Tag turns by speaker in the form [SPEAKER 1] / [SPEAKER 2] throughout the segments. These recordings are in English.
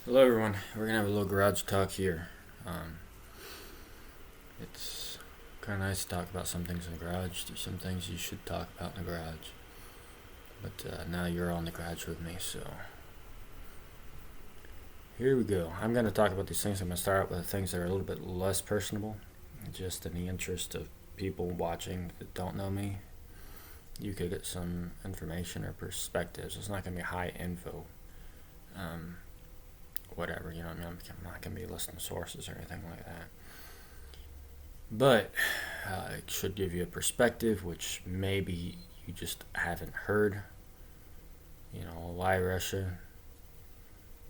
[SPEAKER 1] Hello, everyone. We're gonna have a little garage talk here. Um, it's kind of nice to talk about some things in the garage. There's some things you should talk about in the garage, but now you're on the garage with me, so here we go. I'm gonna talk about these things. I'm gonna start out with things that are a little bit less personable, just in the interest of people watching that don't know me. You could get some information or perspectives. It's not gonna be high info. Um, Whatever, you know what I mean? I'm not going to be listing sources or anything like that. But it should give you a perspective, which maybe you just haven't heard. You know, why Russia?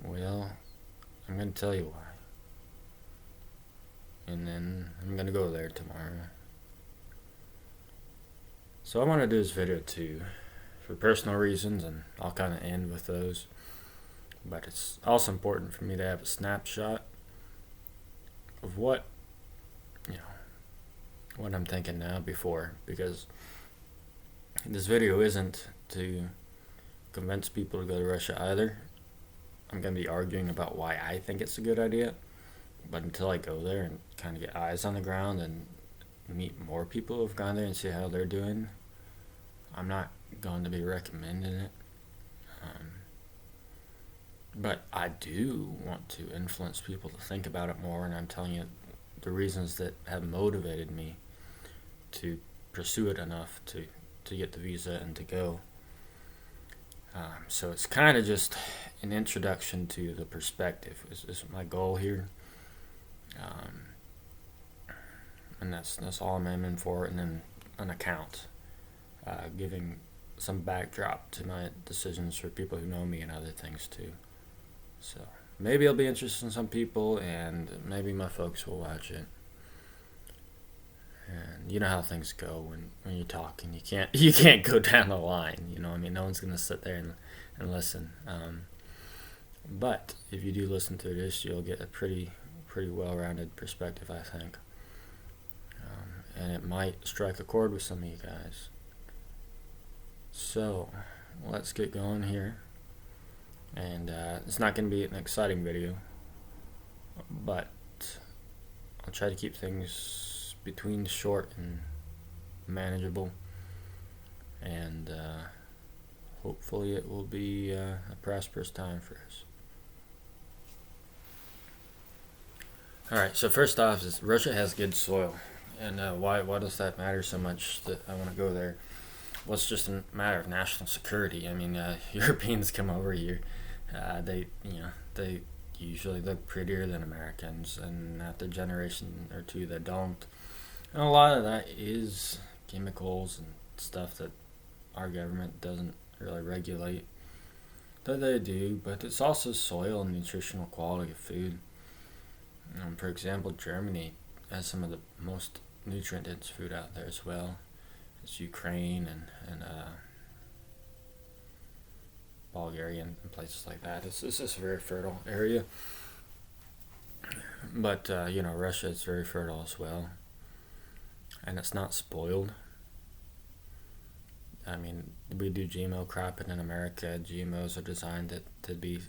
[SPEAKER 1] Well, I'm going to tell you why. And then I'm going to go there tomorrow. So I want to do this video too, for personal reasons, and I'll kind of end with those. But it's also important for me to have a snapshot of what, you know, what I'm thinking now before, because this video isn't to convince people to go to Russia either. I'm going to be arguing about why I think it's a good idea, but until I go there and kind of get eyes on the ground and meet more people who've gone there and see how they're doing, I'm not going to be recommending it. But I do want to influence people to think about it more, and I'm telling you the reasons that have motivated me to pursue it enough to get the visa and to go. So it's kind of just an introduction to the perspective is my goal here, and that's all I'm aiming for, and then an account, giving some backdrop to my decisions for people who know me and other things too. So maybe it'll be interesting to some people, and maybe my folks will watch it. And you know how things go when you're talking. You can't go down the line. You know, I mean, no one's gonna sit there and listen. But if you do listen to this, you'll get a pretty well-rounded perspective, I think. And it might strike a chord with some of you guys. So let's get going here. And it's not going to be an exciting video, but I'll try to keep things between short and manageable, and hopefully it will be a prosperous time for us. Alright, so first off is Russia has good soil, and why does that matter so much that I want to go there? Well, it's just a matter of national security. I mean, Europeans come over here. They usually look prettier than Americans, and after a generation or two, they don't. And a lot of that is chemicals and stuff that our government doesn't really regulate. That they do, but it's also soil and nutritional quality of food. For example, Germany has some of the most nutrient-dense food out there as well. It's Ukraine and Bulgaria and places like that. It's just a very fertile area. But, Russia is very fertile as well. And it's not spoiled. I mean, we do GMO cropping in America. GMOs are designed to be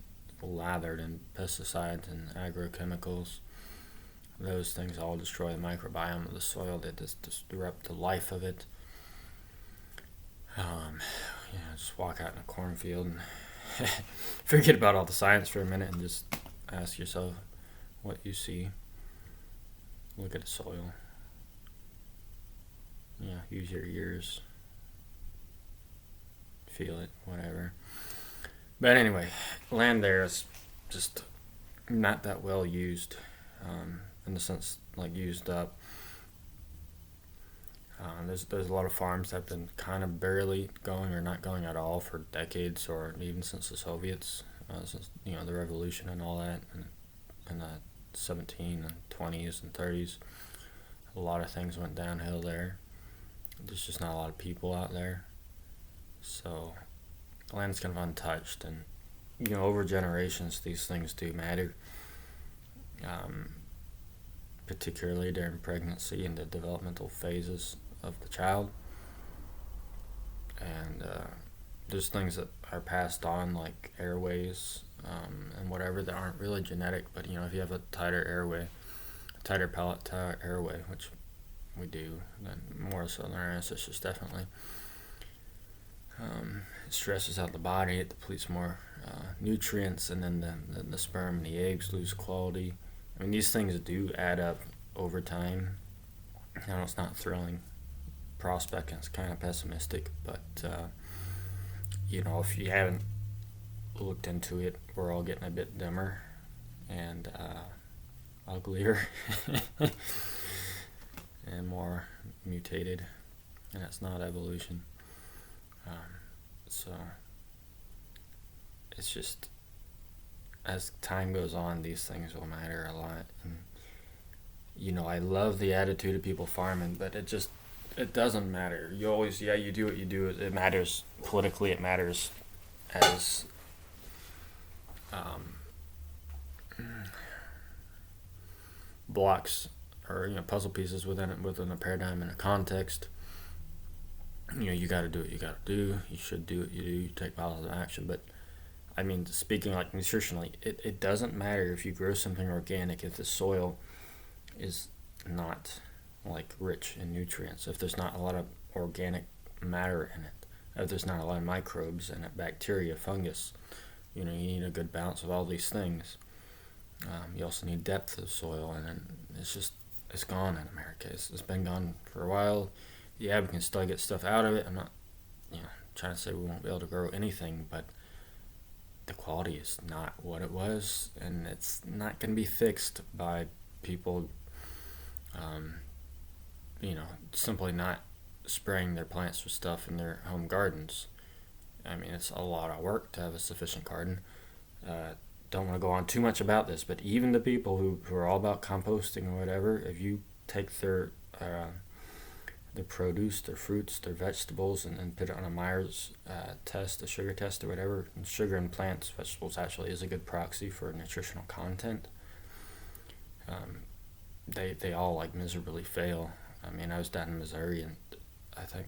[SPEAKER 1] lathered in pesticides and agrochemicals. Those things all destroy the microbiome of the soil. They just disrupt the life of it. Just walk out in a cornfield and forget about all the science for a minute and just ask yourself what you see. Look at the soil. Use your ears. Feel it, whatever. But anyway, land there is just not that well used, in the sense like used up. There's a lot of farms that have been kind of barely going or not going at all for decades, or even since the Soviets, since the revolution and all that, and in the 17 and 20s and 30s. A lot of things went downhill there. There's just not a lot of people out there, so the land's kind of untouched, and over generations these things do matter. Particularly during pregnancy and the developmental phases of the child. And there's things that are passed on, like airways, and whatever that aren't really genetic, but if you have a tighter airway, tighter palate, tighter airway, which we do, then more so than our ancestors definitely. It stresses out the body, it depletes more nutrients, and then the sperm and the eggs lose quality. I mean, these things do add up over time. I know it's not a thrilling prospect and it's kind of pessimistic, but if you haven't looked into it, we're all getting a bit dumber and uglier and more mutated, and that's not evolution. So it's just, as time goes on, these things will matter a lot. And I love the attitude of people farming, but it doesn't matter. You always, you do what you do. It matters politically. It matters as blocks or puzzle pieces within a paradigm and a context. You got to do what you got to do. You should do what you do. You take positive action. But I mean, speaking like nutritionally, it doesn't matter if you grow something organic if the soil is not like rich in nutrients, if there's not a lot of organic matter in it, if there's not a lot of microbes in it, bacteria, fungus. You need a good balance of all these things. You also need depth of soil, and it's gone in America. It's been gone for a while. Yeah, we can still get stuff out of it. I'm not, trying to say we won't be able to grow anything, but the quality is not what it was, and it's not going to be fixed by people, simply not spraying their plants with stuff in their home gardens. I mean, it's a lot of work to have a sufficient garden. Don't want to go on too much about this, but even the people who are all about composting or whatever, if you take their produce, their fruits, their vegetables, and put it on a Myers test, a sugar test or whatever, and sugar in plants, vegetables actually is a good proxy for nutritional content. They all like miserably fail. I mean, I was down in Missouri, and I think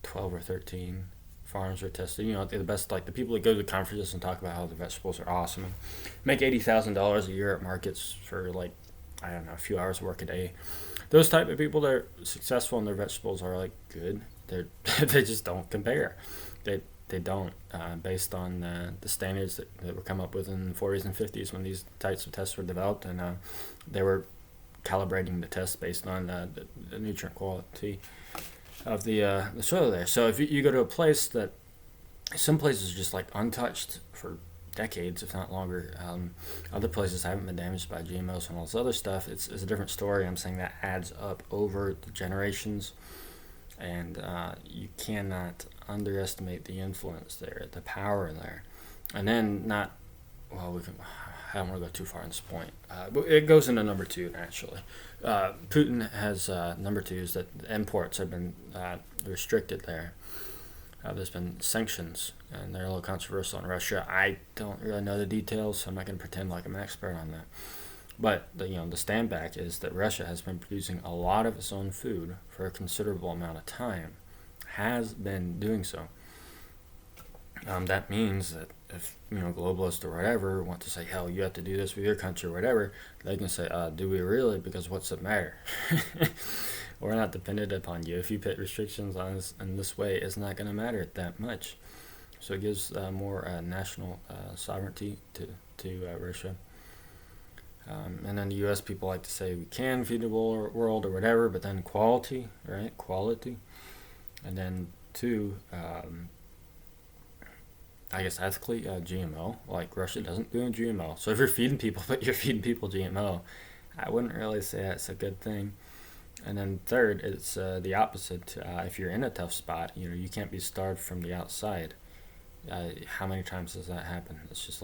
[SPEAKER 1] 12 or 13 farms were tested. The best, like the people that go to conferences and talk about how the vegetables are awesome and make $80,000 a year at markets for a few hours of work a day. Those type of people that are successful in their vegetables are good. They just don't compare. They don't, based on the standards that were come up with in the 40s and 50s when these types of tests were developed, and they were calibrating the tests based on the nutrient quality of the soil there. So if you go to a place that, some places are just untouched for decades, if not longer. Other places haven't been damaged by GMOs and all this other stuff. It's a different story. I'm saying that adds up over the generations, and you cannot underestimate the influence there, the power there. And then I don't want to go too far on this point, but it goes into number two, actually. Putin has number two is that imports have been restricted there. There's been sanctions, and they're a little controversial in Russia. I don't really know the details, so I'm not going to pretend like I'm an expert on that. But the standback is that Russia has been producing a lot of its own food for a considerable amount of time, has been doing so. That means that if globalists or whatever want to say, hell, you have to do this with your country or whatever, they can say, do we really? Because what's it matter? We're not dependent upon you. If you put restrictions on us in this way, it's not going to matter that much. So it gives more national sovereignty to Russia. And then the U.S. people like to say we can feed the world or whatever, but then quality, right? Quality. And then two, I guess ethically, GMO. Like Russia doesn't do a GMO. So if you're feeding people, but you're feeding people GMO, I wouldn't really say that's a good thing. And then third, it's the opposite. If you're in a tough spot, you can't be starved from the outside. How many times does that happen? It's just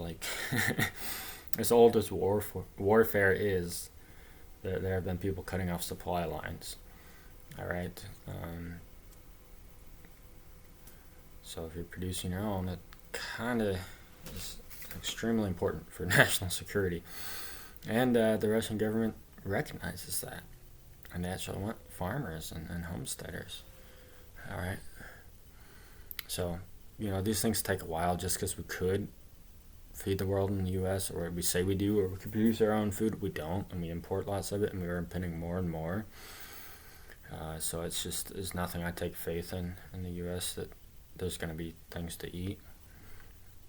[SPEAKER 1] as old as warfare is, there have been people cutting off supply lines. All right. So if you're producing your own, it kind of is extremely important for national security. And the Russian government recognizes that. And they actually want farmers and homesteaders. All right. So, these things take a while just because we could feed the world in the U.S., or we say we do, or we can produce our own food. We don't, and we import lots of it, and we're importing more and more. So there's nothing I take faith in the U.S. that there's going to be things to eat,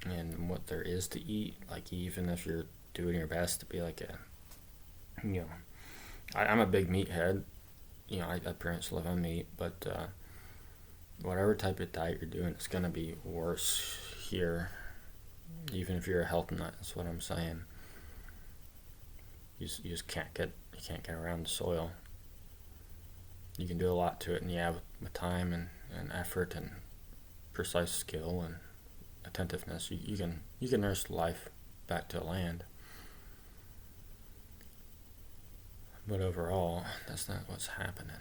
[SPEAKER 1] and what there is to eat, like even if you're doing your best to be like I'm a big meathead. I pretty much live on meat, but whatever type of diet you're doing, it's going to be worse here, even if you're a health nut. That's what I'm saying. You just can't get around the soil. You can do a lot to it, and with time and effort and precise skill and attentiveness, you can nurse life back to land. But overall, that's not what's happening.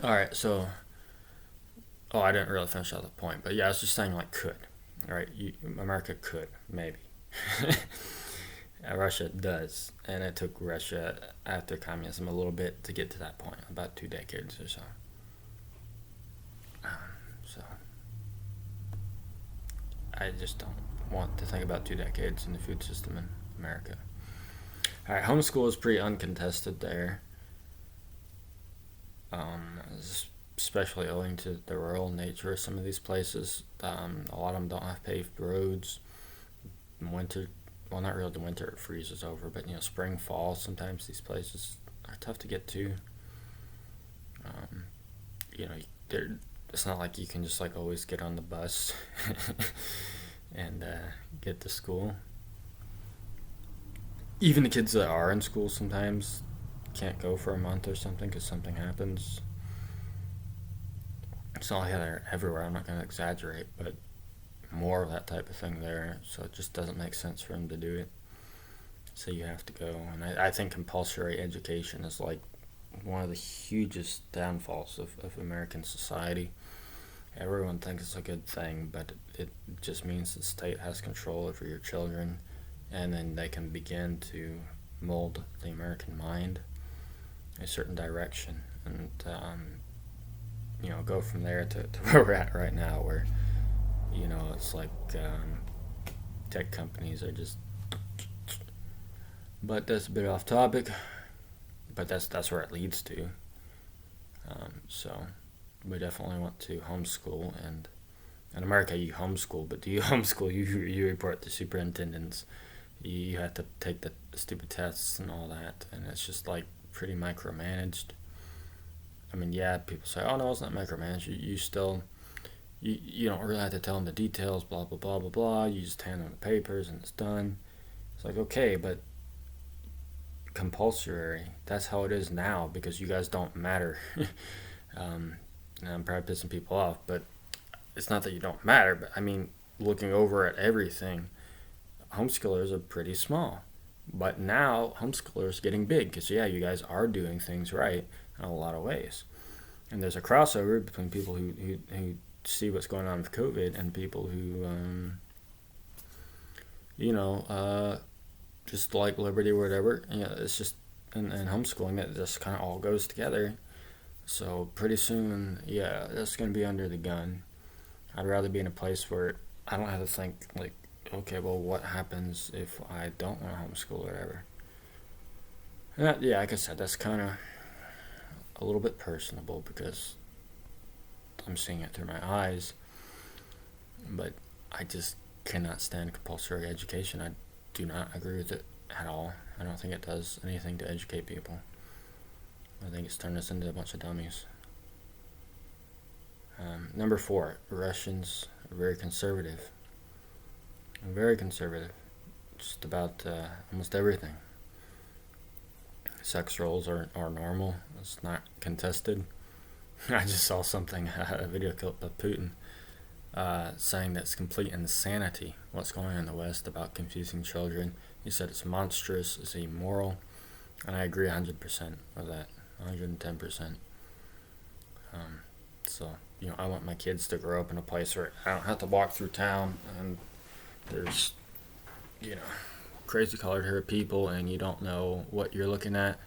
[SPEAKER 1] All right, so I didn't really finish out the point, but yeah, I was just saying could, right? America could maybe. Russia does, and it took Russia after communism a little bit to get to that point, about 2 decades or so. So I just don't want to think about 2 decades in the food system in America. All right, homeschool is pretty uncontested there, especially owing to the rural nature of some of these places. A lot of them don't have paved roads. Winter, well, not really the winter, it freezes over, but spring, fall, sometimes these places are tough to get to. It's not like you can just always get on the bus and get to school. Even the kids that are in school sometimes can't go for a month or something because something happens. It's not like they're everywhere, I'm not going to exaggerate, but more of that type of thing there, so it just doesn't make sense for them to do it. So you have to go, and I think compulsory education is one of the hugest downfalls of American society. Everyone thinks it's a good thing, but it just means the state has control over your children, and then they can begin to mold the American mind in a certain direction, and go from there to where we're at right now, where it's tech companies are just. But that's a bit off topic, but that's where it leads to. So we definitely want to homeschool, and in America you homeschool, but do you homeschool? You report to superintendents. You have to take the stupid tests and all that, and it's just pretty micromanaged. I mean, yeah, people say, oh no, it's not micromanaged. You still, you don't really have to tell them the details, blah, blah, blah, blah, blah. You just hand them the papers and it's done. It's okay, but compulsory, that's how it is now because you guys don't matter. And I'm probably pissing people off, but it's not that you don't matter, but I mean, looking over at everything, homeschoolers are pretty small. But now homeschoolers are getting big because you guys are doing things right in a lot of ways, and there's a crossover between people who see what's going on with COVID and people who just like liberty or whatever. It's just and homeschooling, it just kind of all goes together. So pretty soon, that's going to be under the gun. I'd rather be in a place where I don't have to think okay, well, what happens if I don't want to homeschool or whatever? And that, like I said, that's kind of a little bit personable because I'm seeing it through my eyes. But I just cannot stand compulsory education. I do not agree with it at all. I don't think it does anything to educate people. I think it's turned us into a bunch of dummies. Number 4, Russians are very conservative. Very conservative. Just about almost everything. Sex roles are normal. It's not contested. I just saw something, a video clip of Putin saying that's complete insanity what's going on in the West about confusing children. He said it's monstrous, it's immoral, and I agree 100% with that, 110%. So, I want my kids to grow up in a place where I don't have to walk through town and there's, crazy colored hair people and you don't know what you're looking at.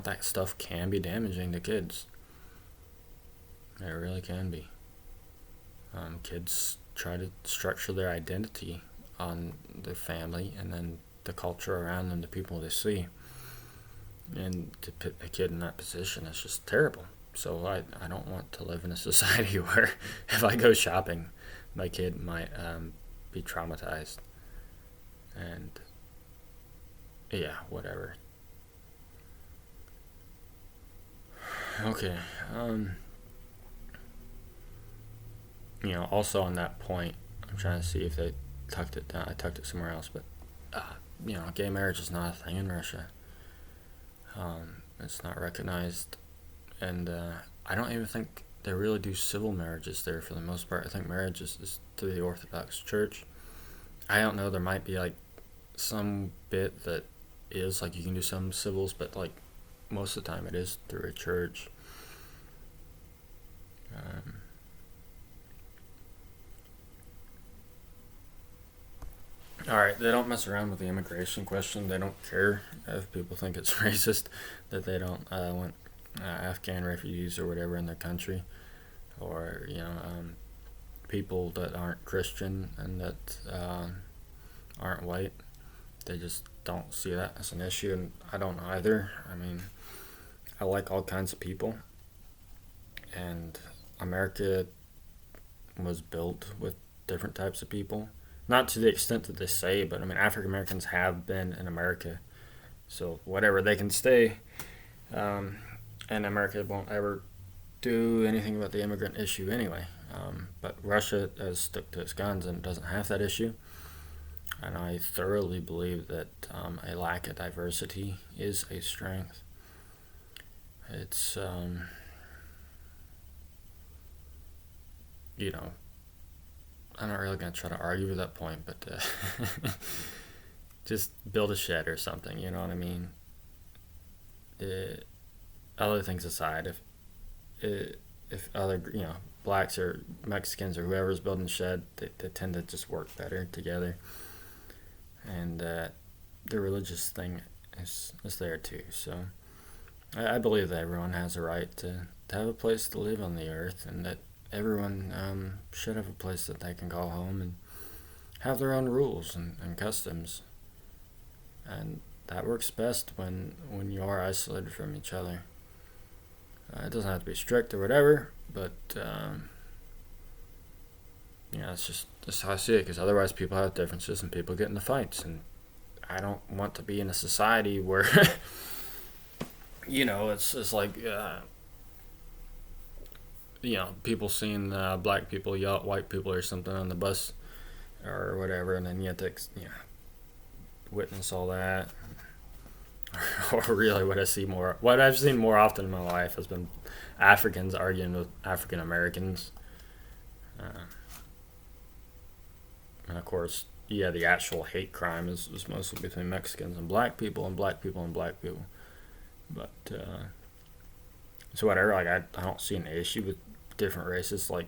[SPEAKER 1] That stuff can be damaging to kids. It really can be. Kids try to structure their identity on their family and then the culture around them, the people they see. And to put a kid in that position is just terrible. So I don't want to live in a society where if I go shopping, my kid might be traumatized. And yeah, whatever. Okay. Also on that point, I'm trying to see if they tucked it down. I tucked it somewhere else, but gay marriage is not a thing in Russia. It's not recognized, and I don't even think they really do civil marriages there for the most part. I think marriage is to the Orthodox Church. I don't know. There might be like some bit that is like you can do some civils, but like most of the time it is through a church. All right, they don't mess around with the immigration question. They don't care if people think it's racist that they don't want Afghan refugees or whatever in their country, or people that aren't Christian and that aren't white. They just don't see that as an issue, and I don't either. I mean, I like all kinds of people, and America was built with different types of people. Not to the extent that they say, but I mean, African Americans have been in America, so whatever, they can stay. And America won't ever do anything about the immigrant issue anyway. But Russia has stuck to its guns and doesn't have that issue. And I thoroughly believe that a lack of diversity is a strength. It's, I'm not really going to try to argue with that point, but just build a shed or something, you know what I mean? Other things aside, if other, blacks or Mexicans or whoever's building a shed, they tend to just work better together. And the religious thing is there too. So I believe that everyone has a right to have a place to live on the earth, and that everyone should have a place that they can call home and have their own rules and customs. And that works best when you are isolated from each other. It doesn't have to be strict or whatever, but that's how I see it, because otherwise people have differences and people get into fights, and I don't want to be in a society where it's like people seeing black people yell at white people or something on the bus or whatever, and then you have to witness all that. Or really what I've seen more often in my life has been Africans arguing with African Americans. And of course, the actual hate crime is mostly between Mexicans and black people and black people and black people. But so whatever, like I don't see an issue with different races like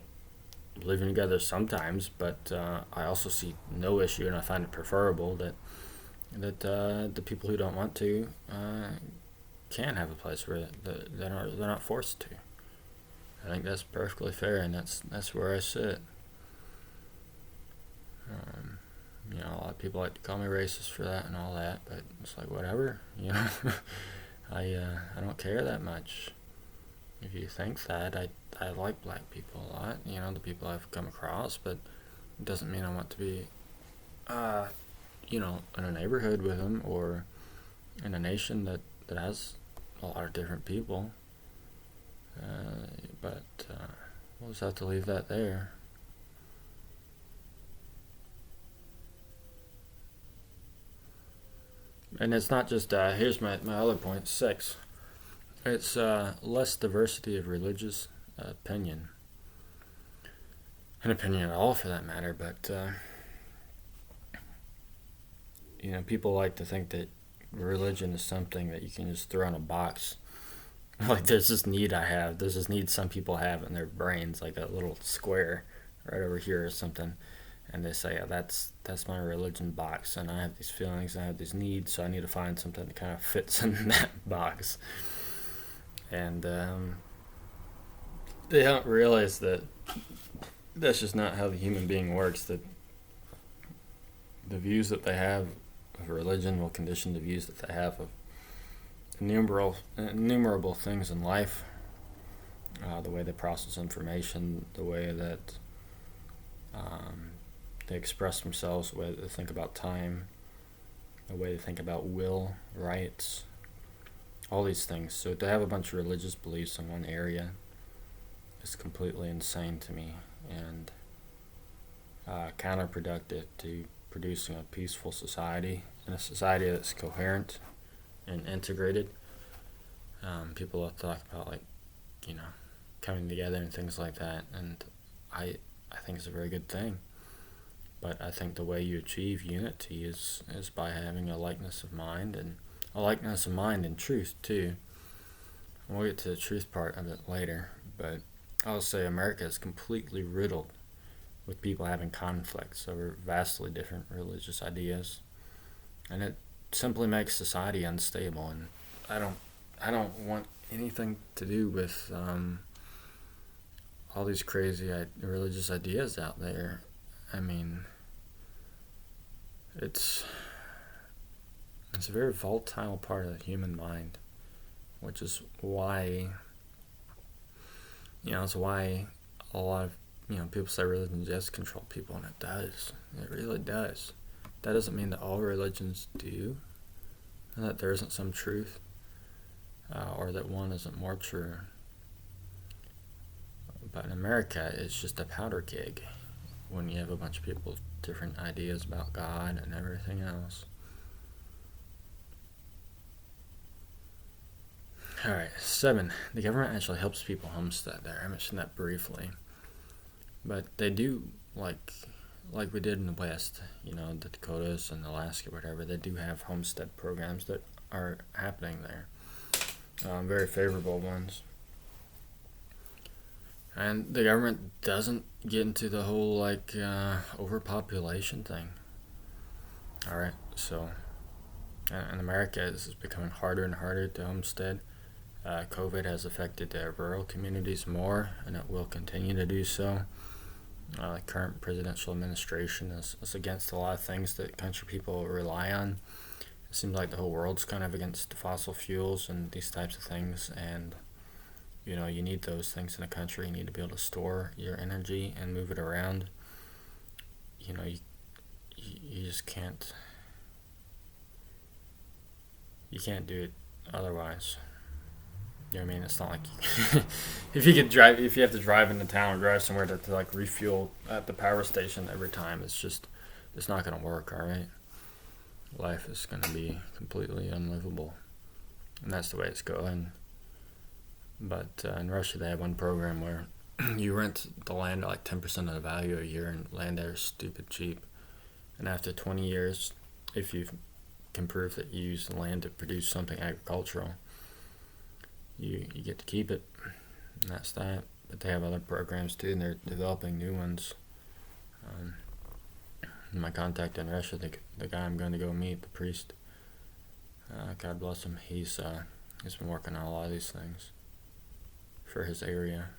[SPEAKER 1] living together sometimes, but I also see no issue, and I find it preferable that the people who don't want to can have a place where they're not forced to. I think that's perfectly fair, and that's where I sit. A lot of people like to call me racist for that and all that, but it's like whatever, I don't care that much. If you think that, I like black people a lot, the people I've come across, but it doesn't mean I want to be in a neighborhood with them or in a nation that has a lot of different people. But we'll just have to leave that there. And it's not just, here's my other point, 6. It's less diversity of religious opinion. An opinion at all, for that matter, but people like to think that religion is something that you can just throw in a box. Like there's this need some people have in their brains, like a little square right over here or something, and they say, that's my religion box, and I have these feelings, I have these needs, so I need to find something that kind of fits in that box. And they don't realize that that's just not how the human being works. The views that they have of religion will condition the views that they have of innumerable things in life. The way they process information, the way that they express themselves, the way that they think about time, the way they think about will, rights, all these things. So to have a bunch of religious beliefs in one area is completely insane to me, and counterproductive to producing a peaceful society and a society that's coherent and integrated. People will talk about, like, coming together and things like that, and I think it's a very good thing. But I think the way you achieve unity is by having a likeness of mind, and a likeness of mind and truth too. And we'll get to the truth part of it later, but I'll say America is completely riddled with people having conflicts over vastly different religious ideas, and it simply makes society unstable. And I don't want anything to do with all these crazy religious ideas out there. I mean, it's a very volatile part of the human mind, which is why it's why a lot of people say religion just control people, and it does. It really does. That doesn't mean that all religions do, and that there isn't some truth, or that one isn't more true. But in America, it's just a powder keg when you have a bunch of people with different ideas about God and everything else. Alright, 7. The government actually helps people homestead there. I mentioned that briefly. But they do, like we did in the West, the Dakotas and Alaska, whatever, they do have homestead programs that are happening there. Very favorable ones. And the government doesn't get into the whole, overpopulation thing. Alright, so in America, this is becoming harder and harder to homestead. COVID has affected rural communities more, and it will continue to do so. The current presidential administration is against a lot of things that country people rely on. It seems like the whole world's kind of against fossil fuels and these types of things, and you need those things in a country. You need to be able to store your energy and move it around. You just can't. You can't do it otherwise. You know what I mean? It's not like if you have to drive into town or drive somewhere to refuel at the power station every time, it's not going to work, all right? Life is going to be completely unlivable, and that's the way it's going. But in Russia, they have one program where you rent the land at 10% of the value a year, and land there is stupid cheap. And after 20 years, if you can prove that you use the land to produce something agricultural, you get to keep it, and that's that. But they have other programs too, and they're developing new ones. My contact in Russia, the guy I'm going to go meet, the priest, God bless him, he's been working on a lot of these things for his area.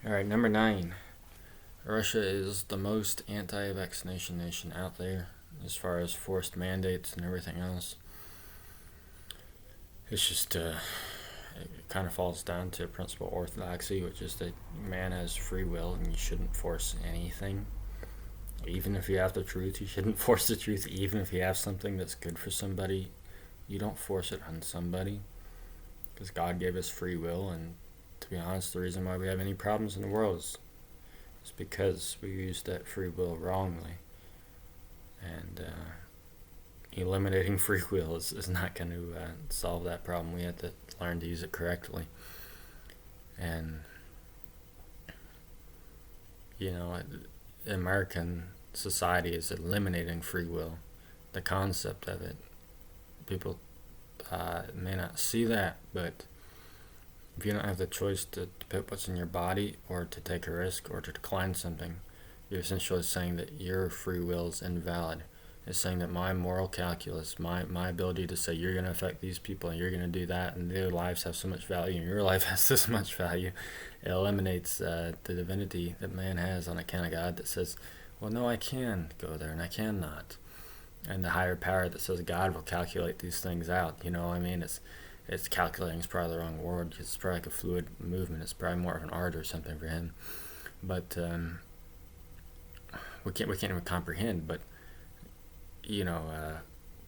[SPEAKER 1] Alright, number 9. Russia is the most anti-vaccination nation out there as far as forced mandates and everything else. It's just, it kind of falls down to principle orthodoxy, which is that man has free will and you shouldn't force anything. Even if you have the truth, you shouldn't force the truth. Even if you have something that's good for somebody, you don't force it on somebody. Because God gave us free will, and to be honest, the reason why we have any problems in the world is because we used that free will wrongly. And eliminating free will is not going to solve that problem. We have to learn to use it correctly. And, American society is eliminating free will. The concept of it. People may not see that, but if you don't have the choice to put what's in your body, or to take a risk, or to decline something, you're essentially saying that your free will is invalid. is saying that my moral calculus, my ability to say you're going to affect these people and you're going to do that, and their lives have so much value and your life has this much value, it eliminates the divinity that man has on account of God that says, well, no, I can go there and I cannot. And the higher power that says God will calculate these things out. You know, I mean, it's calculating is probably the wrong word. It's probably like a fluid movement. It's probably more of an art or something for him. But we can't even comprehend. But you know,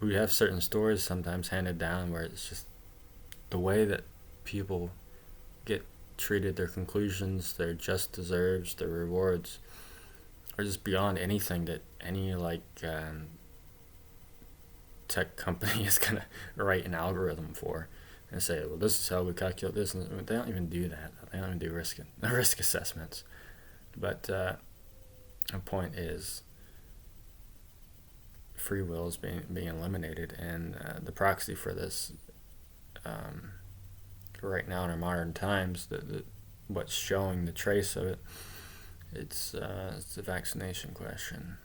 [SPEAKER 1] we have certain stories sometimes handed down where it's just the way that people get treated, their conclusions, their just deserves, their rewards, are just beyond anything that any tech company is gonna write an algorithm for and say, well, this is how we calculate this, and they don't even do that. They don't even do risk assessments. But the point is, free will is being eliminated, and the proxy for this right now in our modern times, what's showing the trace of it, it's the vaccination question.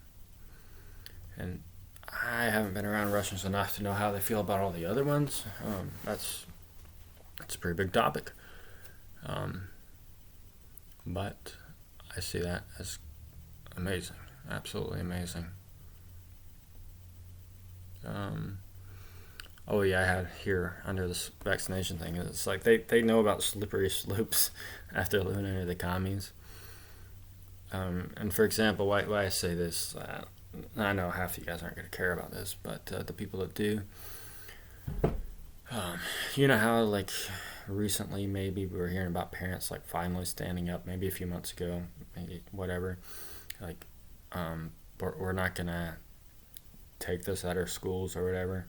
[SPEAKER 1] And I haven't been around Russians enough to know how they feel about all the other ones. That's a pretty big topic. But I see that as amazing, absolutely amazing. Oh yeah, I had here under this vaccination thing. It's like they know about slippery slopes after living under the commies. And for example, why I say this, I know half of you guys aren't going to care about this, but the people that do, you know how like recently maybe we were hearing about parents like finally standing up, maybe a few months ago, maybe whatever, like we're not going to take this out of schools or whatever.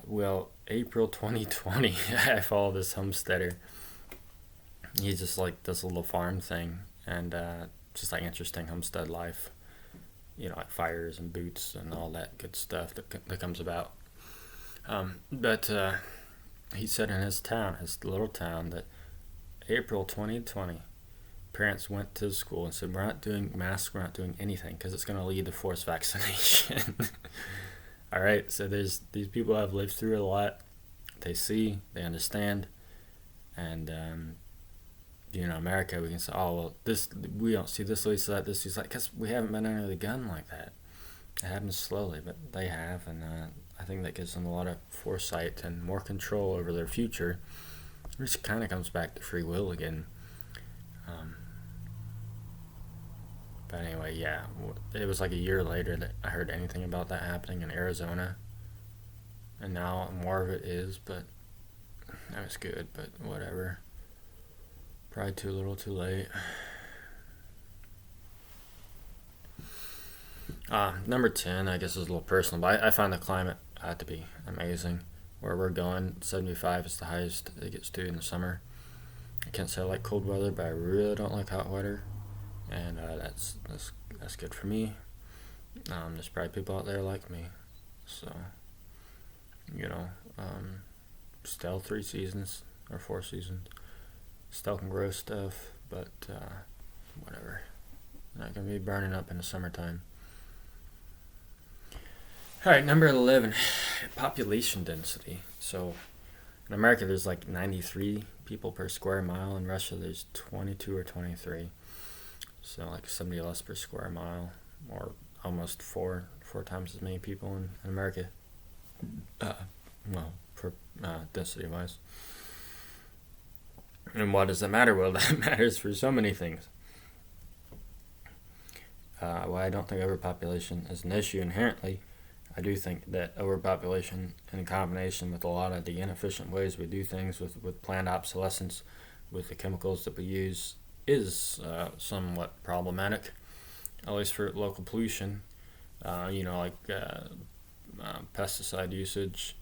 [SPEAKER 1] Well, April 2020, I follow this homesteader. He just like does a little farm thing, and just like interesting homestead life, you know, like fires and boots and all that good stuff that comes about. But he said in his little town, that April 2020, parents went to school and said, we're not doing masks, we're not doing anything because it's going to lead to forced vaccination. All right, so there's these people have lived through a lot. They see, they understand, and you know, America, we can say, oh well, this we don't see this leads to that. This leads like, because we haven't been under the gun like that. It happens slowly, but they have, and I think that gives them a lot of foresight and more control over their future, which kind of comes back to free will again. But anyway, yeah, it was like a year later that I heard anything about that happening in Arizona. And now more of it is, but that was good, but whatever. Probably too little too late. Number 10, I guess, is a little personal, but I find the climate to be amazing. Where we're going, 75 is the highest it gets to in the summer. I can't say I like cold weather, but I really don't like hot weather. And that's good for me. There's probably people out there like me, so you know, still 3 seasons or 4 seasons. Still can grow stuff, but whatever. Not gonna be burning up in the summertime. All right, number 11, population density. So in America, there's like 93 people per square mile. In Russia, there's 22 or 23. So like 70 less per square mile, or almost four times as many people in America. For density wise. And what does that matter? Well, that matters for so many things. Well, I don't think overpopulation is an issue inherently. I do think that overpopulation, in combination with a lot of the inefficient ways we do things with planned obsolescence, with the chemicals that we use, is somewhat problematic, at least for local pollution. You know, like pesticide usage,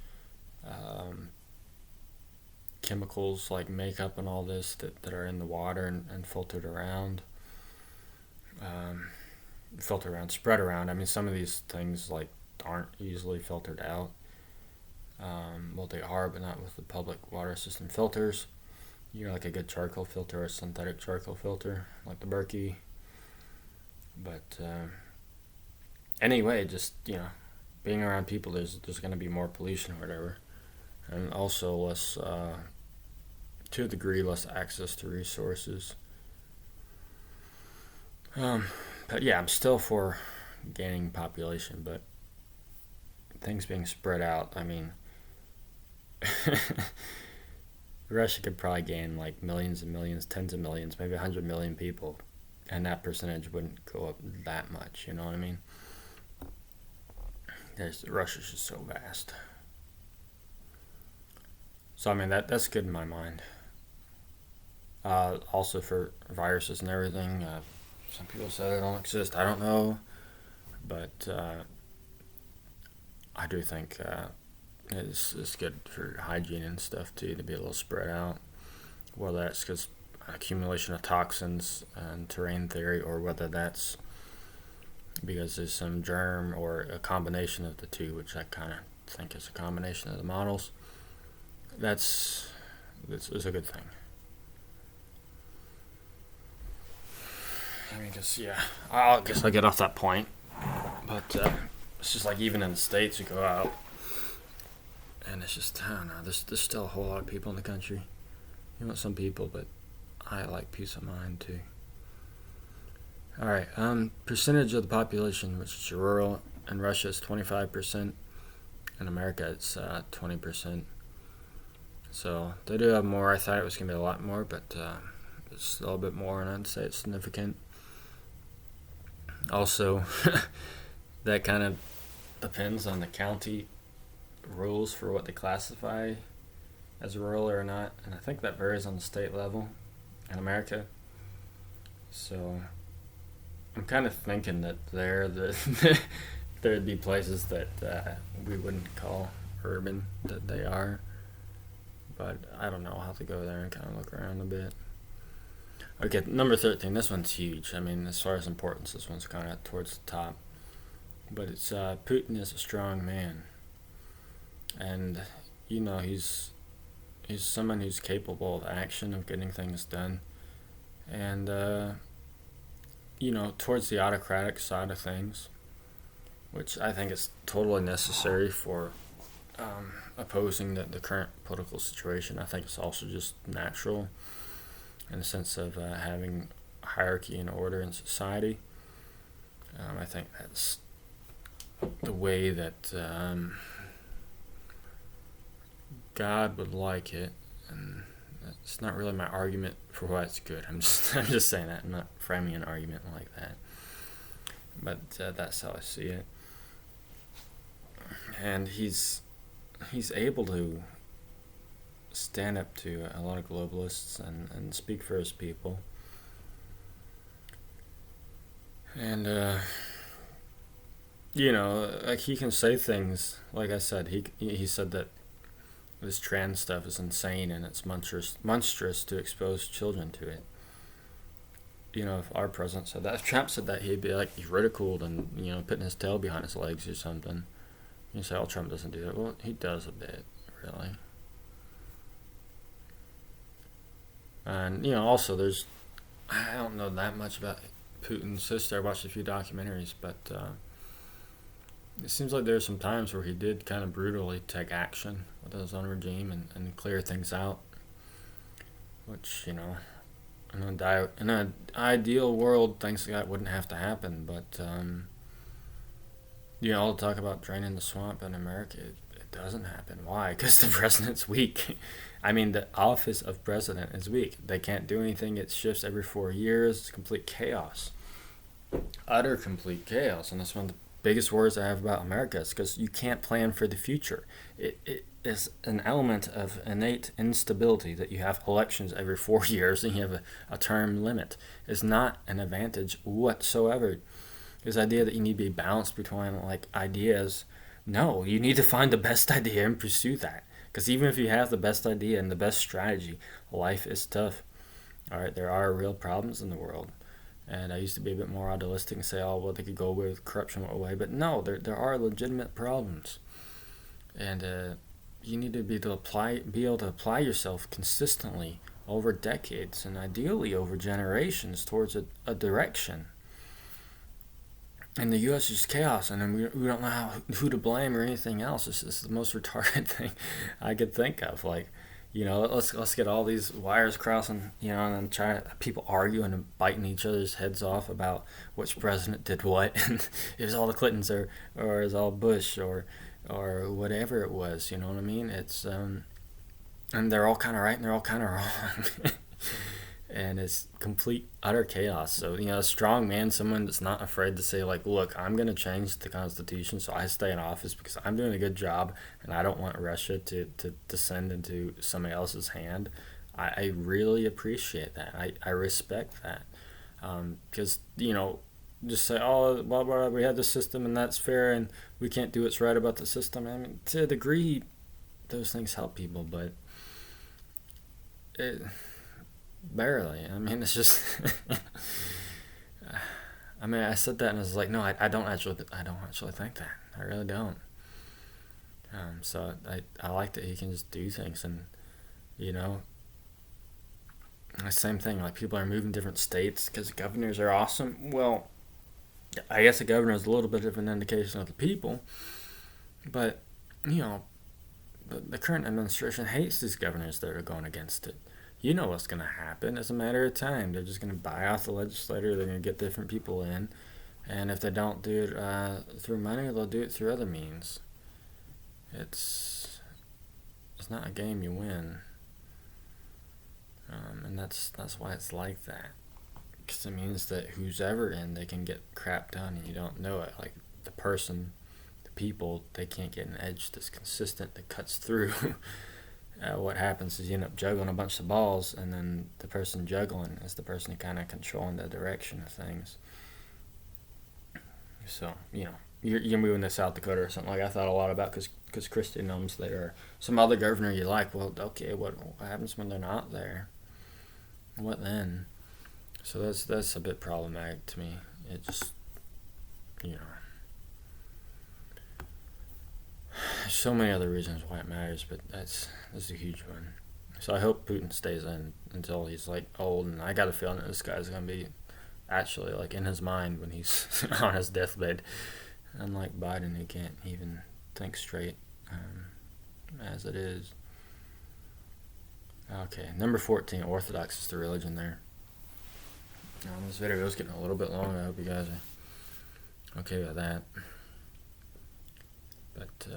[SPEAKER 1] chemicals like makeup and all this that are in the water and filtered around. Spread around. I mean, some of these things like aren't easily filtered out. Well, they are, but not with the public water system filters. You know, like a good charcoal filter or a synthetic charcoal filter, like the Berkey. But anyway, just being around people, there's going to be more pollution or whatever, and also less, to a degree, less access to resources. But yeah, I'm still for gaining population, but things being spread out. I mean, Russia could probably gain like millions and millions, tens of millions, maybe 100 million people, and that percentage wouldn't go up that much. You know what I mean? Russia's just so vast. So I mean that's good in my mind. Also for viruses and everything, some people say they don't exist. I don't know, but I do think it's good for hygiene and stuff too, to be a little spread out. Whether that's because accumulation of toxins and terrain theory, or whether that's because there's some germ or a combination of the two, which I kind of think is a combination of the models. That's a good thing. I mean, I guess I'll get off that point. But it's just like even in the States, you go out, and it's just, I don't know, there's still a whole lot of people in the country. Some people, but I like peace of mind too. Alright, percentage of the population, which is rural, in Russia is 25%. In America, it's 20%. So they do have more. I thought it was going to be a lot more, but it's a little bit more, and I'd say it's significant. Also, that kind of depends on the county rules for what they classify as rural or not, and I think that varies on the state level in America. So I'm kind of thinking that there'd be places that we wouldn't call urban that they are, but I don't know. I'll have to go there and kind of look around a bit. Okay, number 13. This one's huge. I mean, as far as importance, this one's kind of towards the top. But it's Putin is a strong man, and he's someone who's capable of action, of getting things done, and towards the autocratic side of things, which I think is totally necessary for opposing the current political situation. I think it's also just natural in the sense of having hierarchy and order in society. I think that's the way that God would like it, and it's not really my argument for why it's good. I'm just saying that. I'm not framing an argument like that, but that's how I see it. And he's able to stand up to a lot of globalists and speak for his people. And like he can say things, like I said, he said that this trans stuff is insane and it's monstrous to expose children to it. If our president said that, if Trump said that, he'd be like, he's ridiculed and putting his tail behind his legs or something. You say, oh, Trump doesn't do that. Well, he does a bit, really. And also I don't know that much about Putin's history. I watched a few documentaries, but it seems like there are some times where he did kind of brutally take action with his own regime and clear things out, which in an ideal world, things like that wouldn't have to happen. But all the talk about draining the swamp in America, it doesn't happen. Why? Because the president's weak. I mean, the office of president is weak. They can't do anything. It shifts every 4 years. It's complete chaos. Utter complete chaos. And that's one of the biggest worries I have about America, is because you can't plan for the future. It is an element of innate instability that you have elections every 4 years and you have a term limit. It's not an advantage whatsoever. This idea that you need to be balanced between ideas, no, you need to find the best idea and pursue that. Because even if you have the best idea and the best strategy, life is tough. All right, there are real problems in the world. And I used to be a bit more idealistic and say, oh, well, they could go away with corruption away. But no, there are legitimate problems. And you need to be able to apply yourself consistently over decades and ideally over generations towards a direction. and the U.S. is just chaos, and then we don't know who to blame or anything else. It's the most retarded thing I could think of. Like, let's get all these wires crossing, and then try people arguing and biting each other's heads off about which president did what, and it was all the Clintons or it was all Bush or whatever it was. You know what I mean? It's and they're all kind of right and they're all kind of wrong. And it's complete utter chaos. So a strong man, someone that's not afraid to say like, look, I'm going to change the Constitution so I stay in office because I'm doing a good job and I don't want Russia to descend into somebody else's hand. I really appreciate that. I respect that. Because just say, oh, blah, blah, blah, we have this system and that's fair and we can't do what's right about the system. I mean, to a degree, those things help people, but it, barely. I mean, it's just. I mean, I said that and I was like, no, I don't actually think that. I really don't. So I like that he can just do things, and the same thing. Like, people are moving different states because governors are awesome. Well, I guess a governor is a little bit of an indication of the people, but the current administration hates these governors that are going against it. You know what's going to happen. It's a matter of time. They're just going to buy off the legislator. They're going to get different people in. And if they don't do it through money, they'll do it through other means. It's not a game you win. And that's why it's like that. Because it means that who's ever in, they can get crap done and you don't know it. Like the people, they can't get an edge that's consistent, that cuts through. What happens is you end up juggling a bunch of balls, and then the person juggling is the person kind of controlling the direction of things. So, you're moving to South Dakota or something like I thought a lot about because Christie Numbs there, or some other governor you like. Well, okay, what happens when they're not there? What then? So that's a bit problematic to me. It just, there's so many other reasons why it matters, but that's a huge one. So I hope Putin stays in until he's like old, and I got a feeling that this guy's gonna be actually like in his mind when he's on his deathbed. Unlike Biden, who can't even think straight as it is. Okay, number 14, Orthodox is the religion there. This video is getting a little bit long. I hope you guys are okay with that. But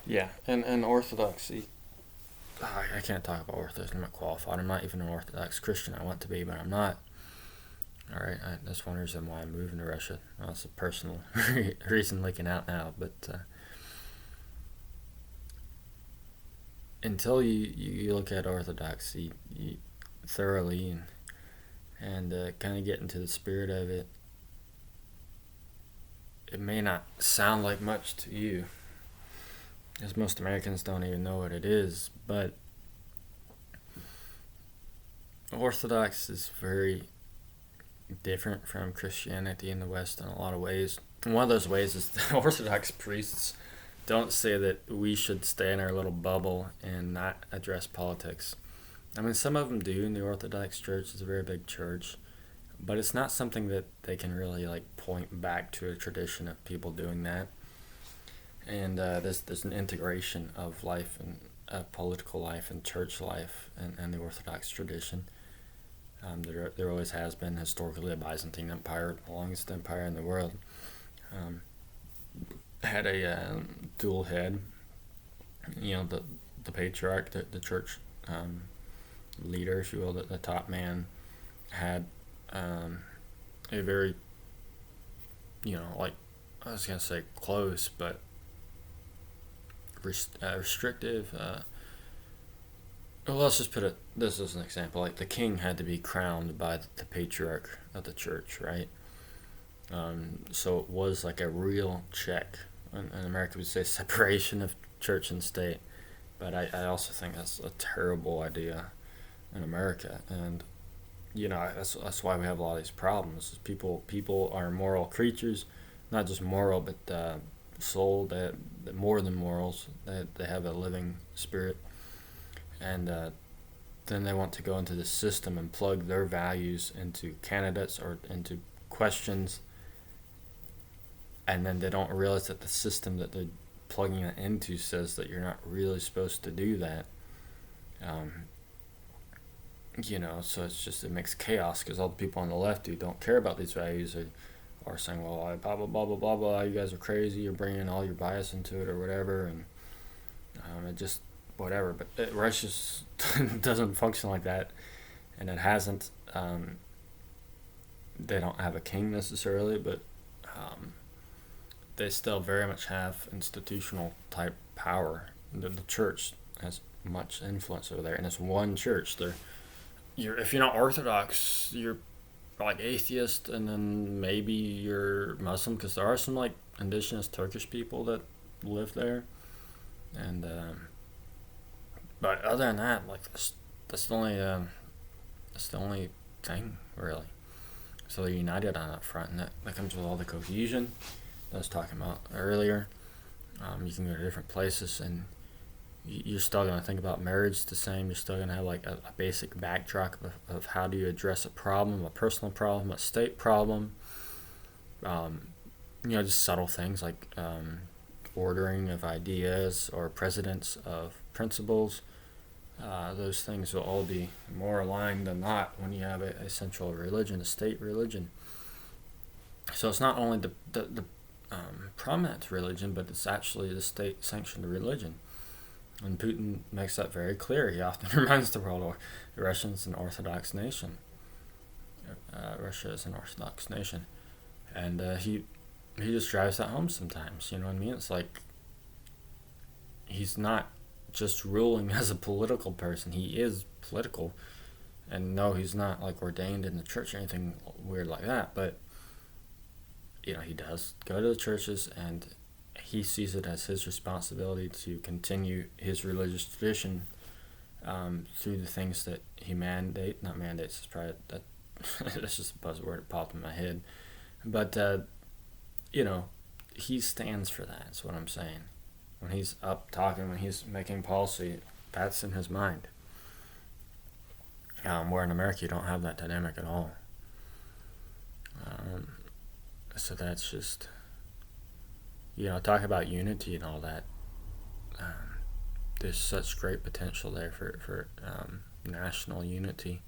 [SPEAKER 1] yeah, and Orthodoxy. I can't talk about Orthodox. I'm not qualified. I'm not even an Orthodox Christian. I want to be, but I'm not. All right, that's one reason why I'm moving to Russia. Well, it's a personal reason leaking out now, but until you look at Orthodoxy thoroughly and kind of get into the spirit of it, it may not sound like much to you, as most Americans don't even know what it is, but Orthodox is very different from Christianity in the West in a lot of ways. And one of those ways is the Orthodox priests don't say that we should stay in our little bubble and not address politics. I mean, some of them do in the Orthodox Church. It's a very big church. But it's not something that they can really point back to a tradition of people doing that. And there's an integration of life and political life and church life and the Orthodox tradition. There always has been historically. A Byzantine Empire, the longest empire in the world, had a dual head. The patriarch, the church leader, if you will, the top man, had a very, I was gonna say close, but restrictive. Well, let's just put this as an example. Like the king had to be crowned by the patriarch of the church, right? So it was like a real check. In America, we say separation of church and state, but I also think that's a terrible idea in America, and that's why we have a lot of these problems. People are moral creatures, not just moral, but soul. That more than morals. They have a living spirit, and then they want to go into the system and plug their values into candidates or into questions and then they don't realize that the system that they're plugging it into says that you're not really supposed to do that. Um, so it makes chaos because all the people on the left who don't care about these values are saying, well, blah, blah, blah, blah, blah, blah, you guys are crazy, you're bringing all your bias into it or whatever, and it just, whatever. But Russia doesn't function like that, and it hasn't. They don't have a king necessarily, but they still very much have institutional type power. The church has much influence over there, and it's one church. If you're not Orthodox, you're like atheist, and then maybe you're Muslim, because there are some like indigenous Turkish people that live there, and but other than that, like that's the only thing really. So they're united on that front, and that comes with all the cohesion that I was talking about earlier. You can go to different places, and you're still going to think about marriage the same. You're still going to have like a basic backdrop of how do you address a problem, a personal problem, a state problem. Just subtle things like ordering of ideas or precedence of principles. Those things will all be more aligned than not when you have a central religion, a state religion. So it's not only the prominent religion, but it's actually the state-sanctioned religion. And Putin makes that very clear. He often reminds the world Russia's an Orthodox nation. Russia is an Orthodox nation. And he just drives that home sometimes, you know what I mean? It's like he's not just ruling as a political person. He is political. And no, he's not like ordained in the church or anything weird like that, but he does go to the churches, and he sees it as his responsibility to continue his religious tradition through the things that he not mandates, it's probably that's just a buzzword that popped in my head, but he stands for that. That's what I'm saying. When he's up talking, when he's making policy, that's in his mind. Where in America you don't have that dynamic at all. So that's just, talk about unity and all that. There's such great potential there for national unity.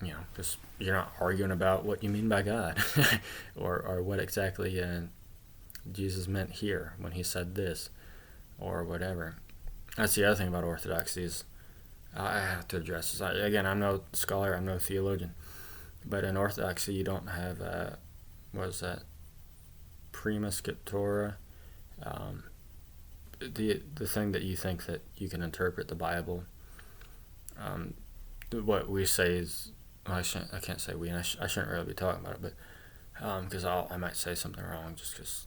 [SPEAKER 1] Because you're not arguing about what you mean by God or what exactly Jesus meant here when he said this or whatever. That's the other thing about Orthodoxy is I have to address this. Again, I'm no scholar, I'm no theologian, but in Orthodoxy you don't have what is that? Prima scriptura. The thing that you think that you can interpret the Bible. What we say is, I can't say we, and I shouldn't really be talking about it, but because I might say something wrong just because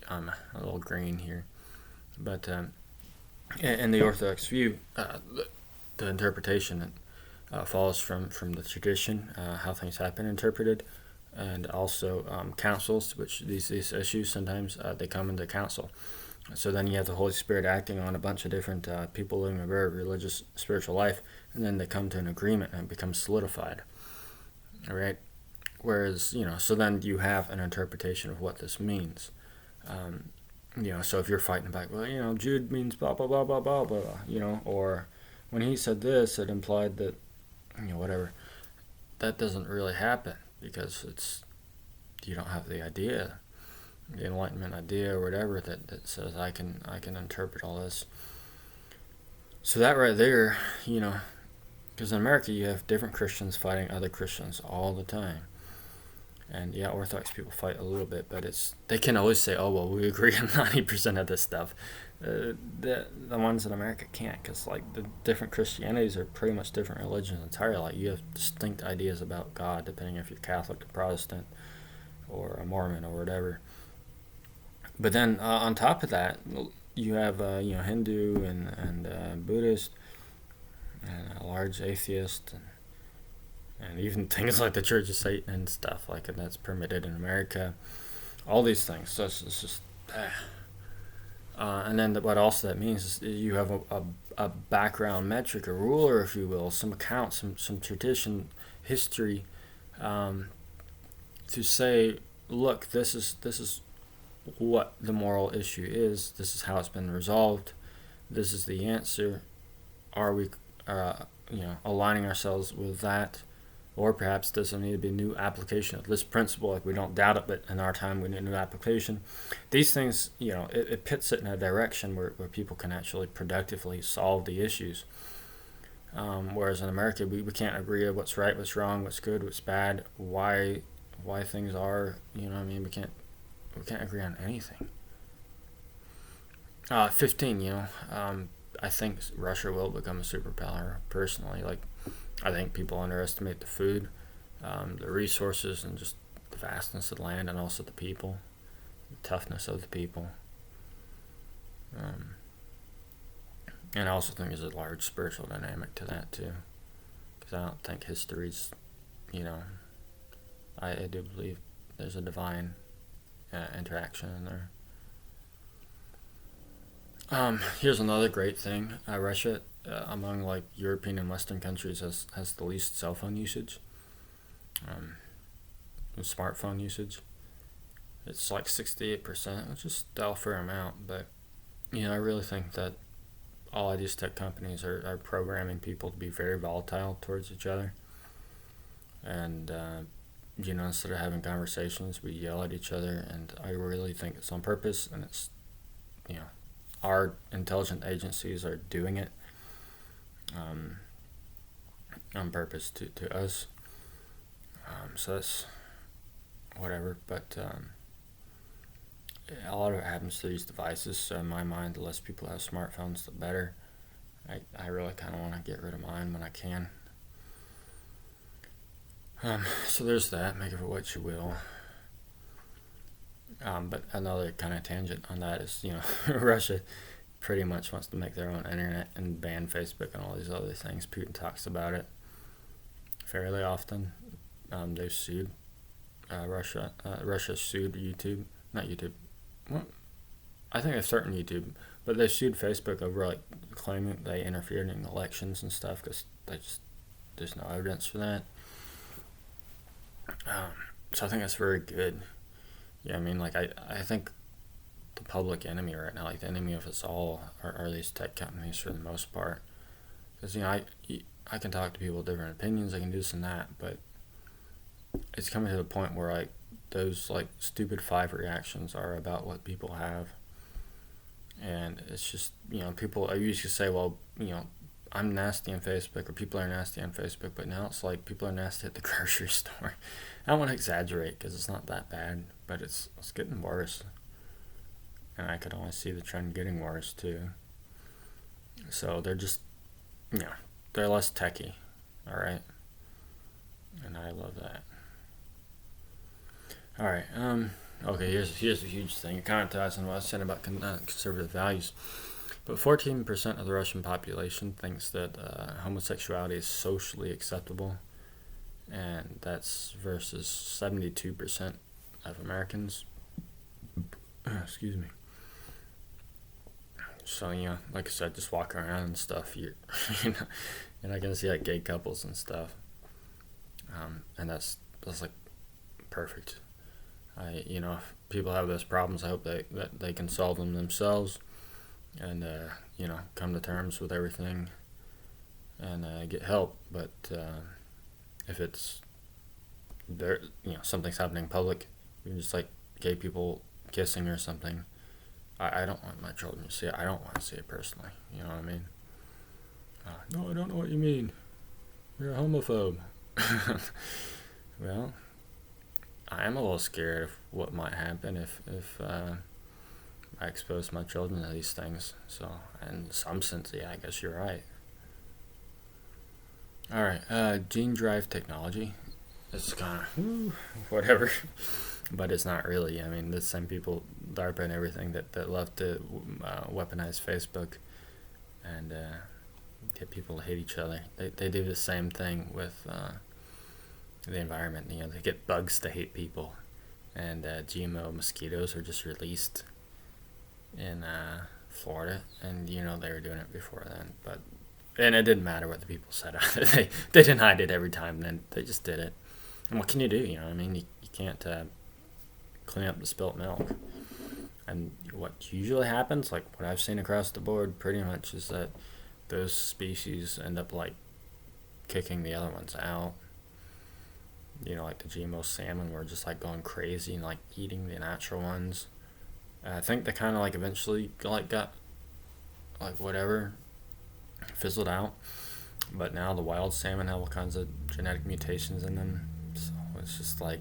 [SPEAKER 1] I'm a little green here. But in the Orthodox view, the interpretation follows from the tradition, how things have been interpreted, and also councils, which these issues sometimes they come into council. So then you have the Holy Spirit acting on a bunch of different people living a very religious, spiritual life, and then they come to an agreement and it becomes solidified. All right? Whereas, so then you have an interpretation of what this means. So if you're fighting back, well, Jude means blah, blah, blah, blah, blah, blah, or when he said this, it implied that, whatever. That doesn't really happen because you don't have the idea, the Enlightenment idea or whatever that says I can interpret all this. So that right there, because in America you have different Christians fighting other Christians all the time. And yeah, Orthodox people fight a little bit, but they can always say, oh, well, we agree on 90% of this stuff. The ones in America can't, because like the different Christianities are pretty much different religions entirely. Like you have distinct ideas about God, depending if you're Catholic or Protestant or a Mormon or whatever. But then on top of that, you have Hindu and Buddhist and a large atheist and even things like the Church of Satan and stuff like it, that's permitted in America. All these things. So it's just and then what also that means is you have a background metric, a ruler, if you will, some account, some tradition, history, to say, look, this is what the moral issue is. This is how it's been resolved. This is the answer. Are we, aligning ourselves with that? Or perhaps does there need to be a new application of this principle? Like, we don't doubt it, but in our time we need a new application. These things, it pits it in a direction where people can actually productively solve the issues. Whereas in America, we can't agree on what's right, what's wrong, what's good, what's bad, why things are. We can't agree on anything. 15. I think Russia will become a superpower. Personally, I think people underestimate the food, the resources, and just the vastness of the land, and also the people, the toughness of the people. And I also think there's a large spiritual dynamic to that too, because I don't think history's, I do believe there's a divine interaction in there. Here's another great thing. Russia, among European and Western countries, has the least cell phone usage, smartphone usage. It's 68%, which is still a fair amount, but I really think that all of these tech companies are programming people to be very volatile towards each other. And, instead of having conversations, we yell at each other. And I really think it's on purpose. And it's, our intelligent agencies are doing it on purpose to us. So that's whatever. But a lot of it happens to these devices. So in my mind, the less people have smartphones, the better. I really kind of want to get rid of mine when I can. So there's that. Make of it what you will. But another kind of tangent on that is, Russia pretty much wants to make their own internet and ban Facebook and all these other things. Putin talks about it fairly often. They've sued Russia. Russia sued YouTube. Not YouTube. Well, I think they've threatened YouTube, but they sued Facebook over claiming they interfered in elections and stuff, because there's no evidence for that. So I think that's very good. Yeah, I think the public enemy right now, the enemy of us all, are these tech companies for the most part. Because I can talk to people with different opinions. I can do this and that, but it's coming to the point where those stupid 5 reactions are about what people have. And it's just, people, I used to say, well, I'm nasty on Facebook, or people are nasty on Facebook, but now it's people are nasty at the grocery store. I don't want to exaggerate, because it's not that bad, but it's getting worse. And I could only see the trend getting worse too. So they're just, they're less techie, alright? And I love that. Alright, okay, here's a huge thing. It kind of ties on what I said about conservative values. But 14% of the Russian population thinks that homosexuality is socially acceptable, and that's versus 72% of Americans. Excuse me. So, like I said, just walking around and stuff, you're not gonna see gay couples and stuff, and that's perfect. If people have those problems, I hope that they can solve them themselves, and come to terms with everything, and get help. But if it's there, something's happening in public, just gay people kissing or something, I don't want my children to see it. I don't want to see it personally. You know what I mean? No, I don't know what you mean. You're a homophobe. Well, I am a little scared of what might happen if I expose my children to these things. So, in some sense, yeah, I guess you're right. Alright, gene drive technology. It's kind of whatever, but it's not really. The same people, DARPA and everything, that love to weaponize Facebook and get people to hate each other. They do the same thing with the environment. They get bugs to hate people, and GMO mosquitoes are just released in Florida, and they were doing it before then, and it didn't matter what the people said. They denied it every time. Then they just did it. And what can you do? You know, I mean, you can't clean up the spilt milk. And what usually happens, like what I've seen across the board, pretty much is that those species end up like kicking the other ones out. You know, like the GMO salmon were just like going crazy and like eating the natural ones. I think they kind of like eventually like got like whatever fizzled out, but now the wild salmon have all kinds of genetic mutations in them. So it's just like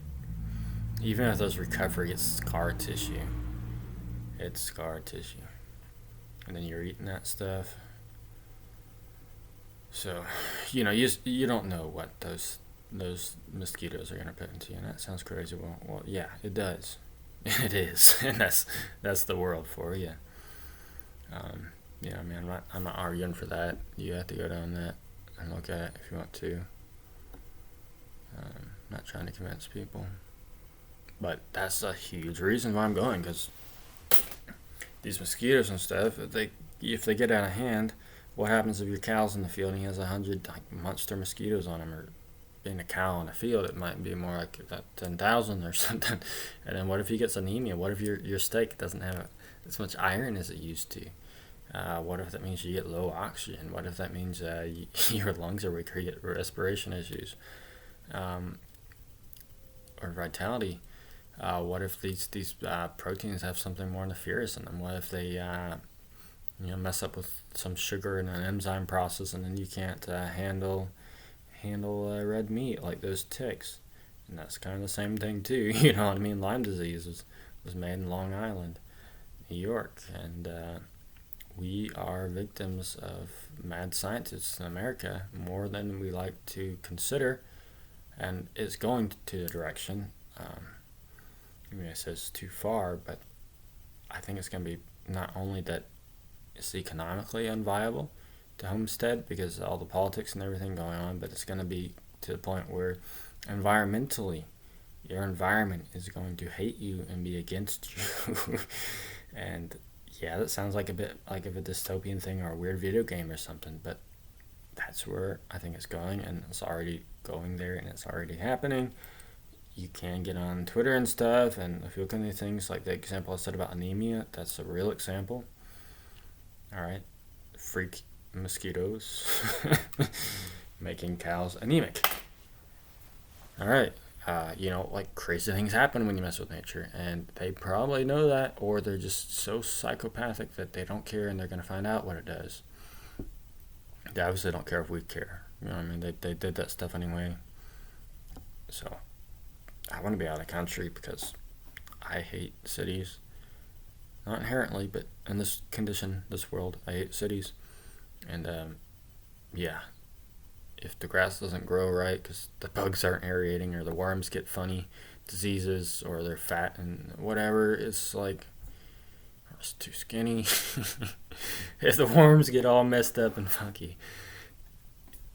[SPEAKER 1] even if those recover, it's scar tissue. It's scar tissue, and then you're eating that stuff. So, you know, you don't know what those mosquitoes are gonna put into you, and that sounds crazy. Well, yeah, it does. It is, and that's the world for you. Yeah, I mean, I'm not arguing for that. You have to go down that and look at it if you want to. Not trying to convince people, but that's a huge reason why I'm going, because these mosquitoes and stuff, if they get out of hand, what happens if your cow's in the field and he has 100 like monster mosquitoes on him? Or being a cow in a field, it might be more like 10,000 or something. And then what if he gets anemia? What if your steak doesn't have as much iron as it used to? What if that means you get low oxygen? What if that means your lungs are weak or you get respiration issues? Or vitality? What if these proteins have something more nefarious in them? What if they mess up with some sugar in an enzyme process, and then you can't handle red meat like those ticks? And that's kind of the same thing too. You know what I mean? Lyme disease was made in Long Island, New York, and we are victims of mad scientists in America more than we like to consider, and it's going to the direction. I mean, it says too far, but I think it's going to be not only that it's economically unviable to homestead because of all the politics and everything going on, but it's going to be to the point where environmentally, your environment is going to hate you and be against you. And yeah, that sounds like a bit like of a dystopian thing or a weird video game or something, but that's where I think it's going, and it's already going there, and it's already happening. You can get on Twitter and stuff, and if you look into things like the example I said about anemia, that's a real example. Alright, freak mosquitoes making cows anemic. Alright, like crazy things happen when you mess with nature, and they probably know that, or they're just so psychopathic that they don't care and they're going to find out what it does. They obviously don't care if we care. You know what I mean? They did that stuff anyway. So, I want to be out of the country because I hate cities. Not inherently, but in this condition, this world, I hate cities. And, yeah, if the grass doesn't grow right because the bugs aren't aerating or the worms get funny diseases or they're fat and whatever, it's like, or it's too skinny. If the worms get all messed up and funky,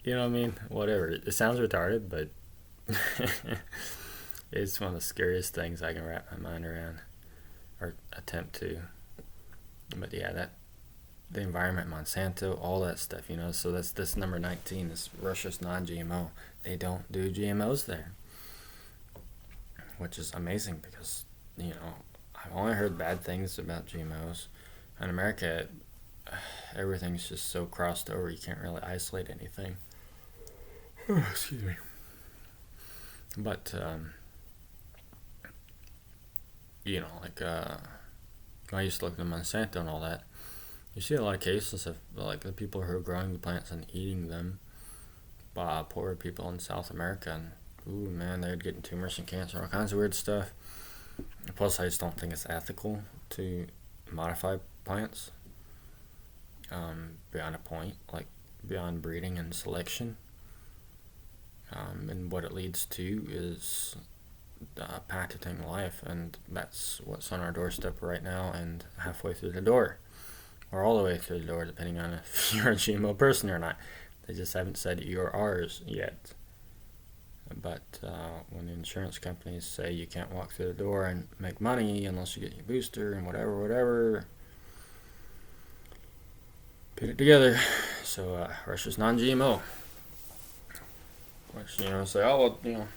[SPEAKER 1] you know what I mean? Whatever. It sounds retarded, but it's one of the scariest things I can wrap my mind around or attempt to. But yeah, that the environment, Monsanto, all that stuff, so that's this number 19, this Russia's non-GMO. They don't do GMOs there, which is amazing because I've only heard bad things about GMOs. In America, everything's just so crossed over, you can't really isolate anything. Excuse me. But I used to look at Monsanto and all that. You see a lot of cases of like the people who are growing the plants and eating them by poor people in South America, and ooh man, they're getting tumors and cancer, all kinds of weird stuff. Plus, I just don't think it's ethical to modify plants beyond a point, like beyond breeding and selection. And what it leads to is patenting life, and that's what's on our doorstep right now and halfway through the door, or all the way through the door, depending on if you're a GMO person or not. They just haven't said you're ours yet. But when the insurance companies say you can't walk through the door and make money unless you get your booster and whatever, put it together. So Russia's non-GMO. Which, say, oh, well,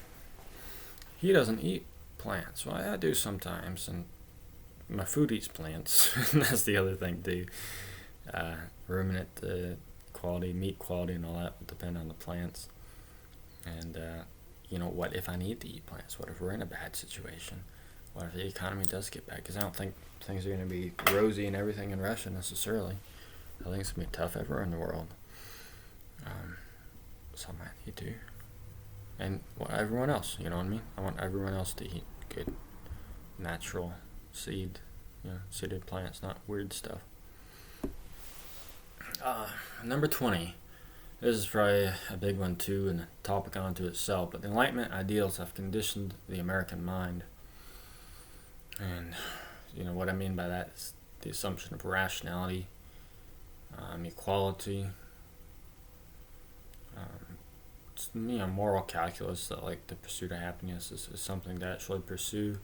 [SPEAKER 1] he doesn't eat plants. Well, I do sometimes, and my food eats plants. That's the other thing too. Ruminant quality, meat quality, and all that will depend on the plants. And what if I need to eat plants? What if we're in a bad situation? What if the economy does get bad? Because I don't think things are going to be rosy and everything in Russia necessarily. I think it's going to be tough everywhere in the world. So I might need to. And everyone else, you know what I mean? I want everyone else to eat good, natural seeded plants, not weird stuff. Number 20. This is probably a big one too, and a topic unto itself. But the Enlightenment ideals have conditioned the American mind. And what I mean by that is the assumption of rationality, equality, moral calculus, that like the pursuit of happiness is something to actually pursue.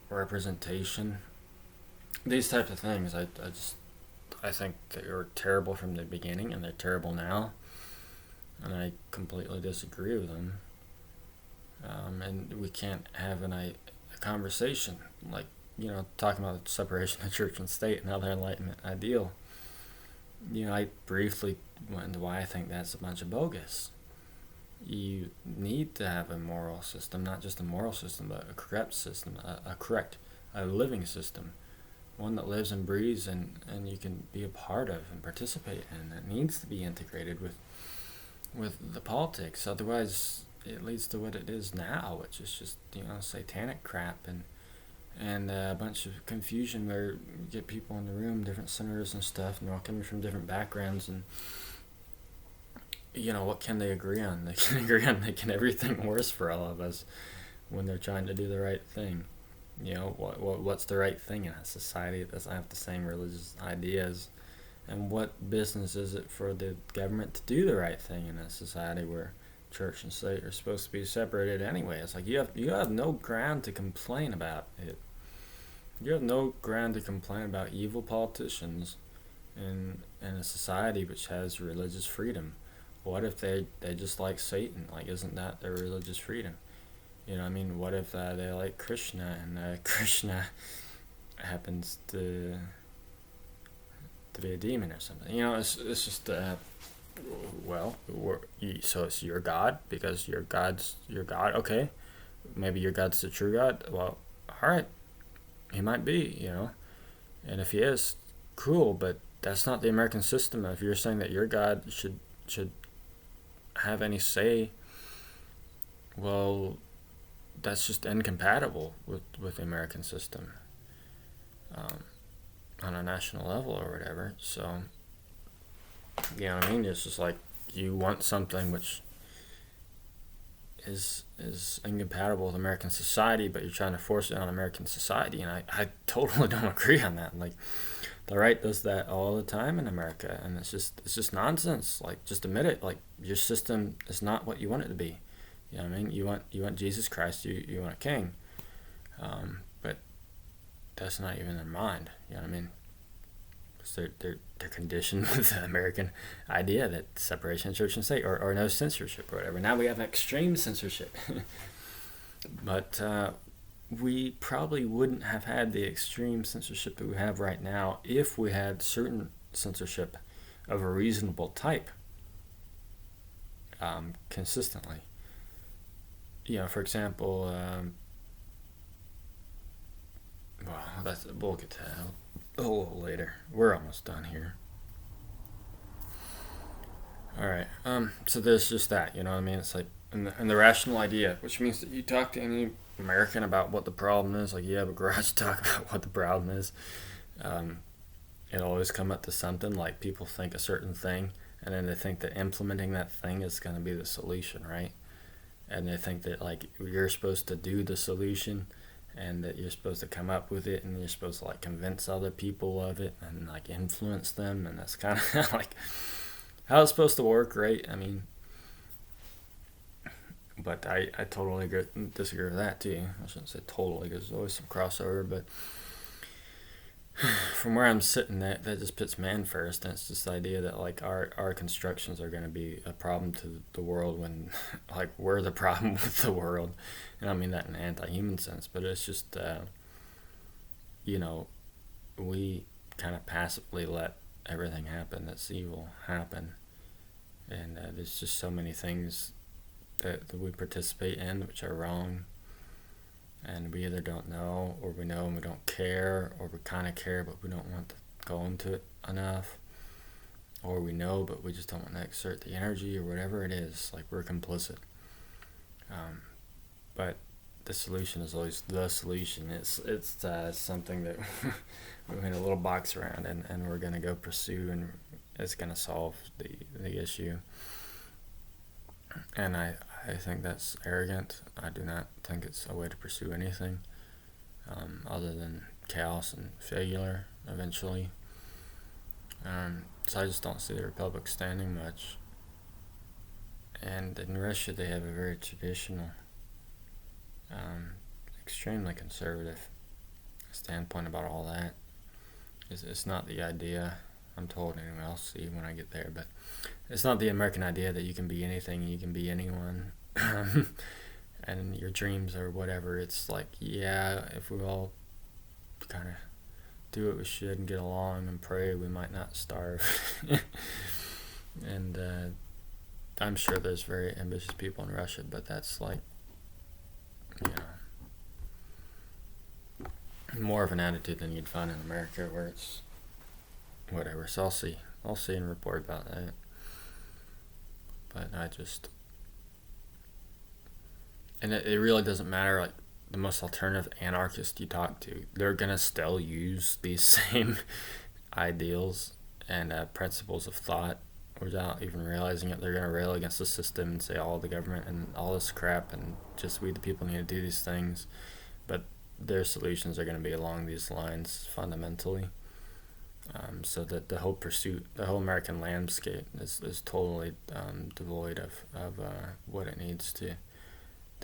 [SPEAKER 1] Representation, these types of things, I think they were terrible from the beginning, and they're terrible now, and I completely disagree with them. And we can't have a conversation like talking about the separation of church and state and other Enlightenment ideal. I briefly went into why I think that's a bunch of bogus. You need to have a moral system, not just a moral system, but a correct system, a living system, one that lives and breathes and you can be a part of and participate in. It needs to be integrated with the politics. Otherwise, it leads to what it is now, which is just satanic crap and a bunch of confusion where you get people in the room, different senators and stuff, and they're all coming from different backgrounds, and what can they agree on? They can agree on making everything worse for all of us when they're trying to do the right thing. What's the right thing in a society that doesn't have the same religious ideas? And what business is it for the government to do the right thing in a society where church and state are supposed to be separated anyway? It's like you have no ground to complain about it. You have no ground to complain about evil politicians in a society which has religious freedom. What if they just like Satan? Like, isn't that their religious freedom? What if they like Krishna and Krishna happens to be a demon or something? It's just so it's your God because your God's your God. Okay, maybe your God's the true God. Well, all right, he might be, and if he is, cool. But that's not the American system. If you're saying that your God should have any say, well, that's just incompatible with the American system on a national level or whatever. So, it's just like you want something which is incompatible with American society, but you're trying to force it on American society, and I totally don't agree on that. Like, the right does that all the time in America, and it's just nonsense. Like, just admit it. Like, your system is not what you want it to be. You want Jesus Christ. You want a king, but that's not even their mind. Because they're conditioned with the American idea that separation of church and state or no censorship or whatever. Now we have extreme censorship, but we probably wouldn't have had the extreme censorship that we have right now if we had certain censorship of a reasonable type consistently. For example, we'll get to that a little later. We're almost done here. All right. So there's just that. It's like, and the rational idea, which means that you talk to any American about what the problem is. Like, you have a garage talk about what the problem is. It'll always come up to something like people think a certain thing, and then they think that implementing that thing is going to be the solution, right? And they think that like you're supposed to do the solution, and that you're supposed to come up with it, and you're supposed to like convince other people of it and like influence them, and that's kind of like how it's supposed to work, right? But I totally disagree with that too. I shouldn't say totally because there's always some crossover, but from where I'm sitting, that just puts man first, and it's just the idea that like our constructions are going to be a problem to the world when like we're the problem with the world, and I mean that in an anti-human sense, but it's just you know we kind of passively let everything happen that's evil happen, and there's just so many things that we participate in which are wrong, and we either don't know or we know and we don't care, or we kind of care but we don't want to go into it enough, or we know but we just don't want to exert the energy or whatever it is. Like we're complicit, but the solution is always the solution. It's something that we made a little box around, and we're going to go pursue, and it's going to solve the issue. And I think that's arrogant. I do not think it's a way to pursue anything other than chaos and failure eventually. So I just don't see the Republic standing much. And in Russia, they have a very traditional, extremely conservative standpoint about all that. It's not the idea, I'm told anyway, I'll see when I get there, but it's not the American idea that you can be anything, you can be anyone, and your dreams or whatever. It's like, yeah, if we all kind of do what we should and get along and pray, we might not starve. And I'm sure there's very ambitious people in Russia, but that's like, you know, more of an attitude than you'd find in America, where it's whatever. So I'll see and report about that. But and it really doesn't matter. Like the most alternative anarchist you talk to, they're gonna still use these same ideals and principles of thought without even realizing it. They're gonna rail against the system and say all the government and all this crap, and just we the people need to do these things. But their solutions are going to be along these lines fundamentally. So that the whole pursuit, the whole American landscape is totally devoid of what it needs to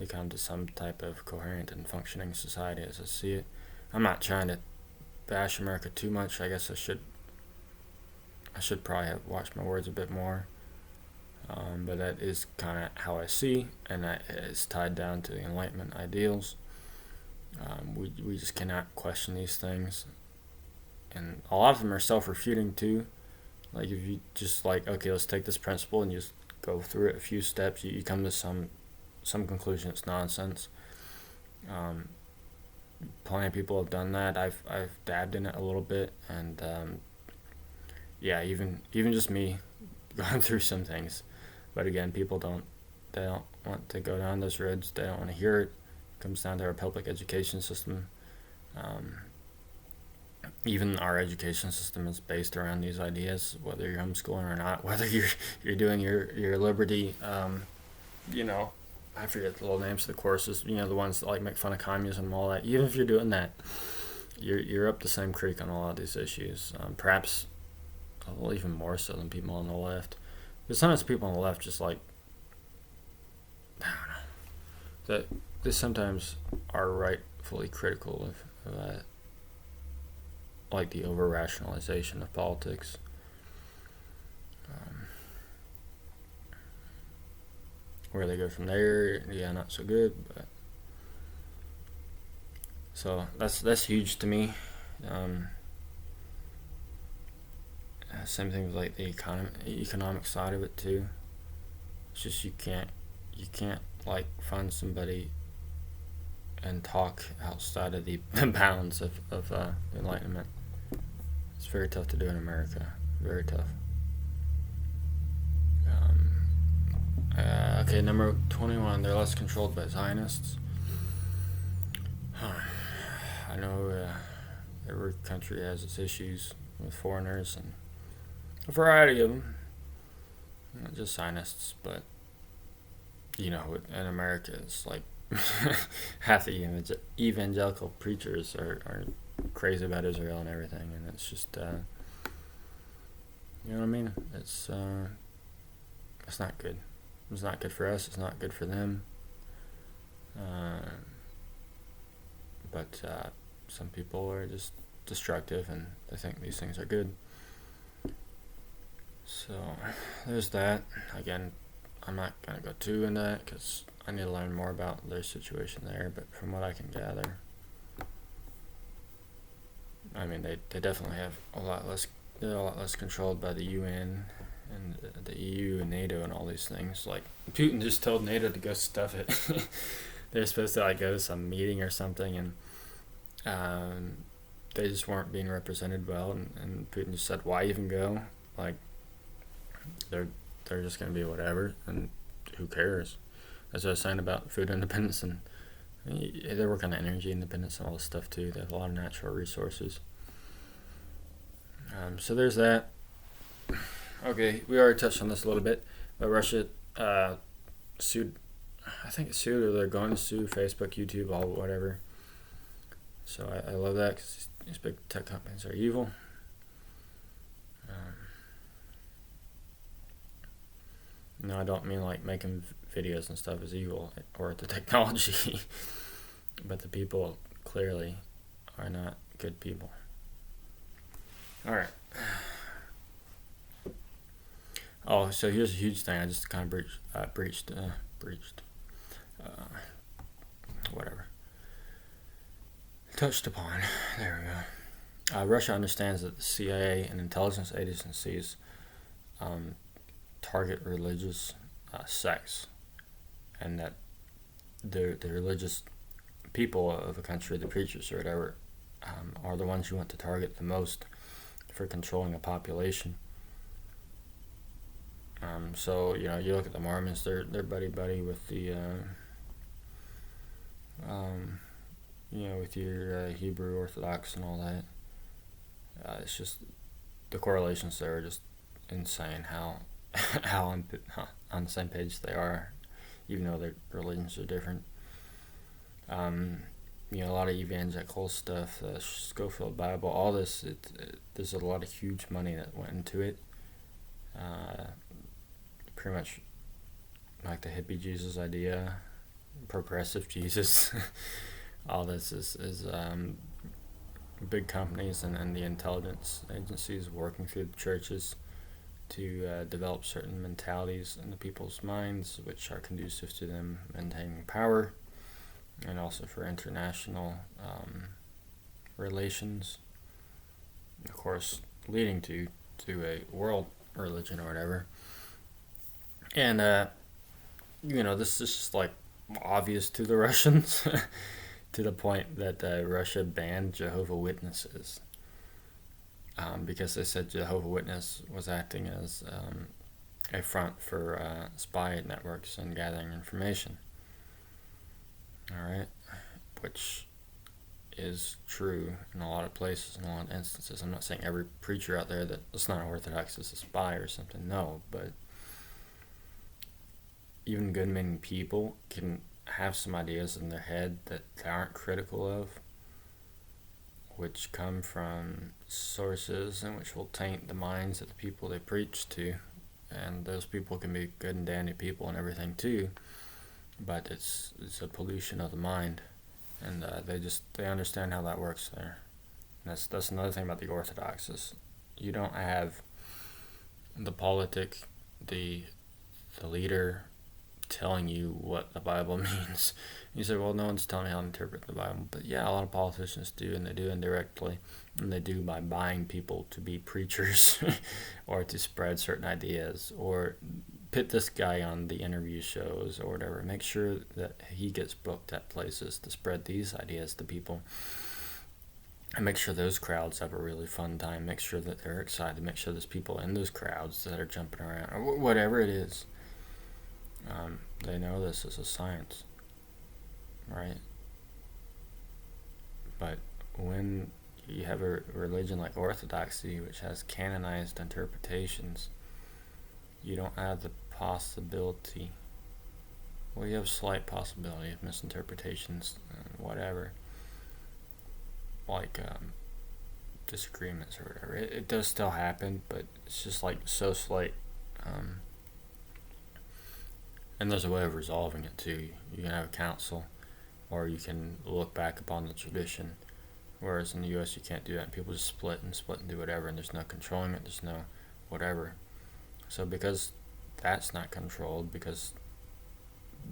[SPEAKER 1] come to some type of coherent and functioning society as I see it. I'm not trying to bash America too much. I guess I should probably have watched my words a bit more. But that is kind of how I see, and that is tied down to the Enlightenment ideals. We just cannot question these things, and a lot of them are self-refuting too. Like if you just like, okay, let's take this principle and you just go through it a few steps, you come to some conclusion it's nonsense. Plenty of people have done that. I've dabbed in it a little bit, and yeah, even just me going through some things. But again, people don't want to go down those roads. They don't want to hear it. Comes down to our public education system. Even our education system is based around these ideas, whether you're homeschooling or not, whether you're doing your liberty, I forget the little names of the courses, the ones that like make fun of communism and all that. Even if you're doing that, you're up the same creek on a lot of these issues. Perhaps even more so than people on the left. Because sometimes people on the left just like, I don't know, that they sometimes are rightfully critical of like the over rationalization of politics. Where they go from there, yeah, not so good. But so that's huge to me. Same thing with like the economic side of it too. It's just you can't like find somebody and talk outside of the bounds of enlightenment. It's very tough to do in America. Very tough. Okay, number 21. They're less controlled by Zionists. I know every country has its issues with foreigners, and a variety of them. Not just Zionists, but in America, it's like half the evangelical preachers are crazy about Israel and everything, and it's just you know what I mean. It's not good. It's not good for us. It's not good for them. But some people are just destructive, and they think these things are good. So there's that. Again, I'm not going to go too into that because I need to learn more about their situation there, but from what I can gather, I mean, they definitely have they're a lot less controlled by the UN and the EU and NATO and all these things. Like, Putin just told NATO to go stuff it. They're supposed to like go to some meeting or something, and they just weren't being represented well, and Putin just said, why even go? Like, they're just going to be whatever, and who cares? As I was saying about food independence, and they're working on energy independence and all this stuff too. They have a lot of natural resources. So there's that. Okay, we already touched on this a little bit, but Russia sued, I think it's sued, or they're going to sue Facebook, YouTube, all whatever. So I love that because these big tech companies are evil. No, I don't mean like making videos and stuff is evil, or the technology, but the people clearly are not good people. All right. Oh, so here's a huge thing. I just kind of breached. Whatever. Touched upon. There we go. Russia understands that the CIA and intelligence agencies target religious sects, and that the religious people of a country, the preachers or whatever, are the ones you want to target the most for controlling a population. So you look at the Mormons; they're buddy with the with your Hebrew Orthodox and all that. It's just the correlations there are just insane. How on the same page they are, even though their religions are different. A lot of evangelical stuff, Schofield Bible, all this. There's a lot of huge money that went into it. Pretty much like the hippie Jesus idea, progressive Jesus. All this is big companies and the intelligence agencies working through the churches to develop certain mentalities in the people's minds, which are conducive to them maintaining power, and also for international relations. Of course, leading to a world religion or whatever. And this is just like obvious to the Russians, to the point that Russia banned Jehovah's Witnesses. Because they said Jehovah's Witness was acting as a front for spy networks and gathering information. Alright? Which is true in a lot of places, in a lot of instances. I'm not saying every preacher out there that's not Orthodox is a spy or something, no, but even good meaning people can have some ideas in their head that they aren't critical of, which come from sources and which will taint the minds of the people they preach to. And those people can be good and dandy people and everything too, but it's a pollution of the mind, and they understand how that works there. And that's another thing about the Orthodox is you don't have the politic, the leader telling you what the Bible means. You say, well, no one's telling me how to interpret the Bible. But yeah, a lot of politicians do, and they do indirectly. And they do by buying people to be preachers or to spread certain ideas, or put this guy on the interview shows or whatever. Make sure that he gets booked at places to spread these ideas to people. And make sure those crowds have a really fun time. Make sure that they're excited. Make sure there's people in those crowds that are jumping around, or whatever it is. They know this is a science, right? But when you have a religion like Orthodoxy, which has canonized interpretations, you don't have the possibility, well, you have a slight possibility of misinterpretations and whatever, like disagreements or whatever. It does still happen, but it's just like so slight. And there's a way of resolving it too. You can have a council, or you can look back upon the tradition whereas in the U.S. you can't do that. And people just split and do whatever, and there's no controlling it. There's no whatever. So because that's not controlled, because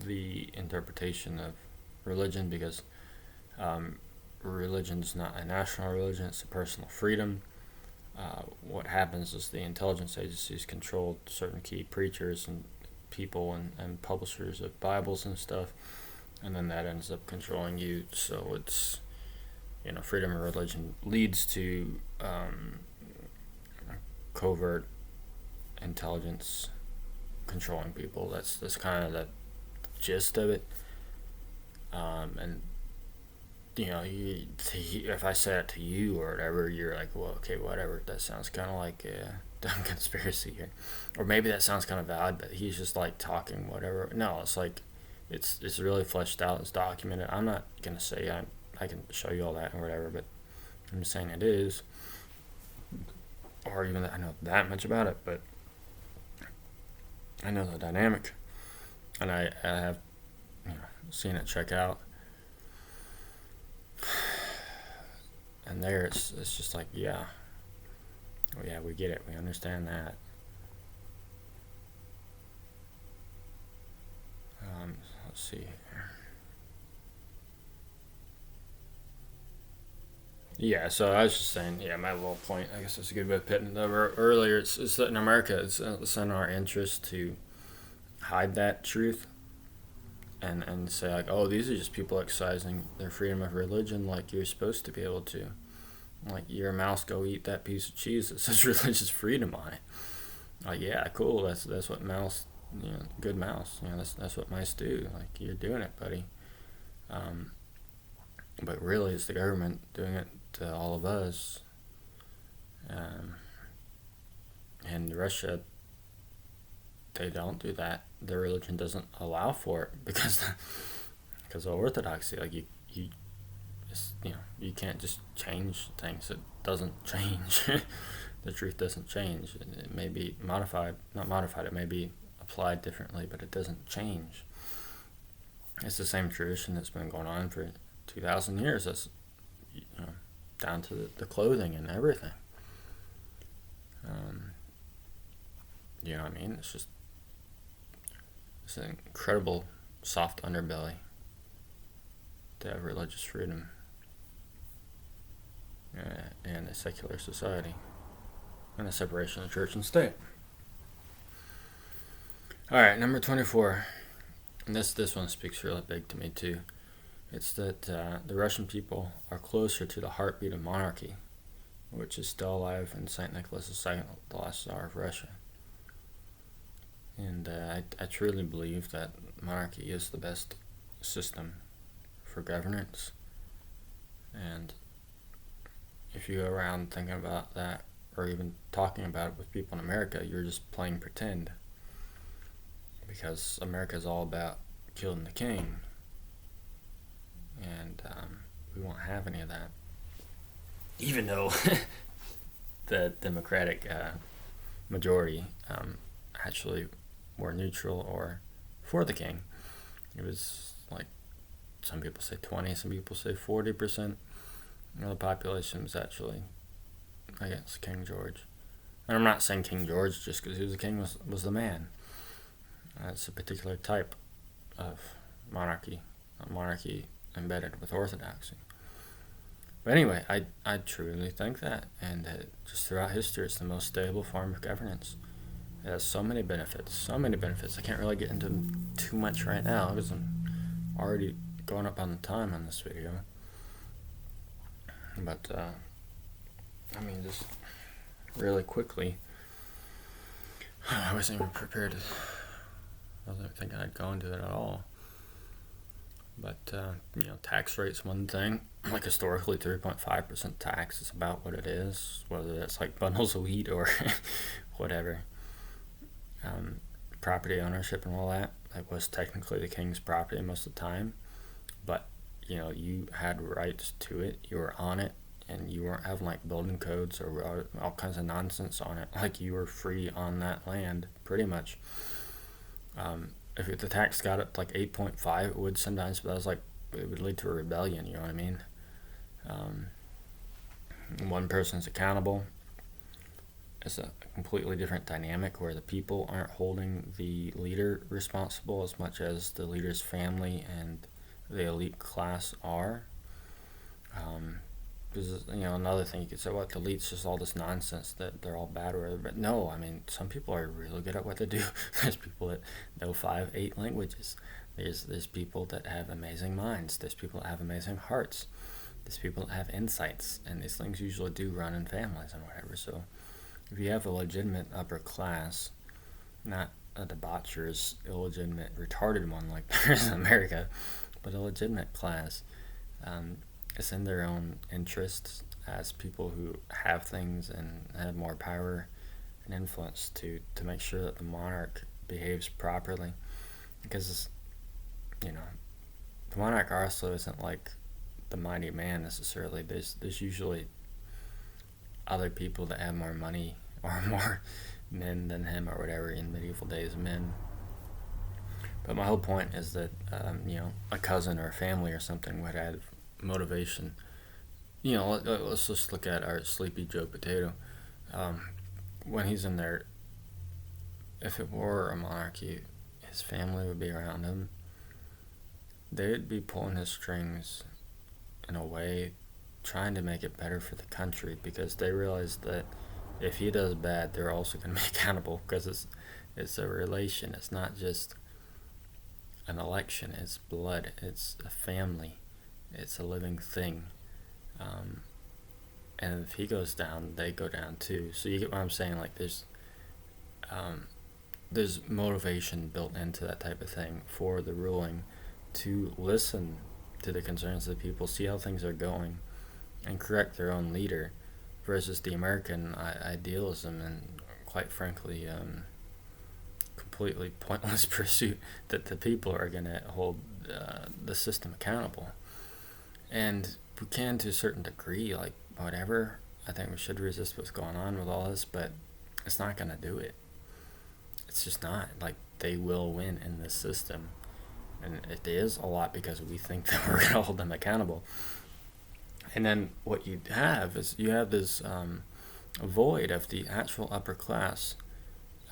[SPEAKER 1] the interpretation of religion, because religion's not a national religion, it's a personal freedom. What happens is the intelligence agencies control certain key preachers and people and publishers of Bibles and stuff, and then that ends up controlling you. So it's, freedom of religion leads to covert intelligence controlling people. That's kind of the gist of it. And if I say it to you or whatever, you're like, well, okay, whatever. That sounds kind of like a dumb conspiracy here, or maybe that sounds kind of valid, but he's just like talking whatever. No, it's like it's really fleshed out. It's documented. I'm not gonna say I can show you all that or whatever, but I'm just saying it is, or even that I know that much about it, but I know the dynamic, and I have seen it check out. And there it's just like, yeah, we get it, we understand that. Let's see here. Yeah, so I was just saying, my little point, I guess it's a good way of putting it over earlier, it's that in America, it's in our interest to hide that truth and say like, oh, these are just people exercising their freedom of religion like you're supposed to be able to. Like, your mouse go eat that piece of cheese that says religious freedom on it. Like, yeah, cool, that's what mouse, good mouse, that's what mice do. Like, you're doing it, buddy. But really, it's the government doing it to all of us. And Russia, they don't do that. Their religion doesn't allow for it because of orthodoxy. Like, you can't just change things. It doesn't change. The truth doesn't change. It may be modified, not modified, it may be applied differently, but it doesn't change. It's the same tradition that's been going on for 2,000 years. That's, down to the clothing and everything. You know what I mean? It's an incredible soft underbelly to have religious freedom in a secular society and a separation of church and state. Alright, number 24. And this one speaks really big to me too. It's that the Russian people are closer to the heartbeat of monarchy, which is still alive in St. Nicholas II, the last Tsar of Russia. And I truly believe that monarchy is the best system for governance. And if you go around thinking about that, or even talking about it with people in America, you're just playing pretend. Because America is all about killing the king. And we won't have any of that. Even though the Democratic majority actually were neutral or for the king. It was like, some people say 20, some people say 40%. The population was actually against King George. And I'm not saying King George just because he was the king was the man. It's a particular type of monarchy, a monarchy embedded with orthodoxy. But anyway, I truly think that, and just throughout history, it's the most stable form of governance. It has so many benefits. I can't really get into them too much right now because I'm already going up on the time on this video. But, just really quickly, I wasn't even prepared. I wasn't thinking I'd go into it at all. But, tax rate's one thing. Like, historically, 3.5% tax is about what it is, whether that's like bundles of wheat or whatever. Property ownership and all that, like, was technically the king's property most of the time. But, you had rights to it, you were on it, and you weren't having, like, building codes or all kinds of nonsense on it. Like, you were free on that land, pretty much. If the tax got up to like 8.5, it would sometimes, but that was like, it would lead to a rebellion, you know what I mean? one person's accountable. It's a completely different dynamic where the people aren't holding the leader responsible as much as the leader's family and the elite class are. Because, another thing you could say, well, the elite's just all this nonsense that they're all bad or whatever. But no, I mean, some people are really good at what they do. There's people that know 5, 8 languages. There's people that have amazing minds. There's people that have amazing hearts. There's people that have insights. And these things usually do run in families and whatever. So if you have a legitimate upper class, not a debaucherous, illegitimate, retarded one like there is in America, but a legitimate class, it's in their own interests as people who have things and have more power and influence to make sure that the monarch behaves properly. Because, the monarch also isn't like the mighty man necessarily. There's usually other people that have more money or more men than him or whatever in medieval days, men. But my whole point is that, a cousin or a family or something would have motivation. Let's just look at our Sleepy Joe Potato. When he's in there, if it were a monarchy, his family would be around him. They would be pulling his strings in a way, trying to make it better for the country, because they realize that if he does bad, they're also going to be accountable, because it's a relation. It's not just an election. It's blood. It's a family. It's a living thing. And if he goes down, they go down too. So you get what I'm saying? Like there's motivation built into that type of thing for the ruling to listen to the concerns of the people, see how things are going, and correct their own leader, versus the American idealism and, quite frankly, completely pointless pursuit that the people are going to hold the system accountable. And we can, to a certain degree, like, whatever. I think we should resist what's going on with all this, but it's not going to do it. It's just not. Like, they will win in this system. And it is a lot because we think that we're going to hold them accountable. And then what you have is you have this void of the actual upper class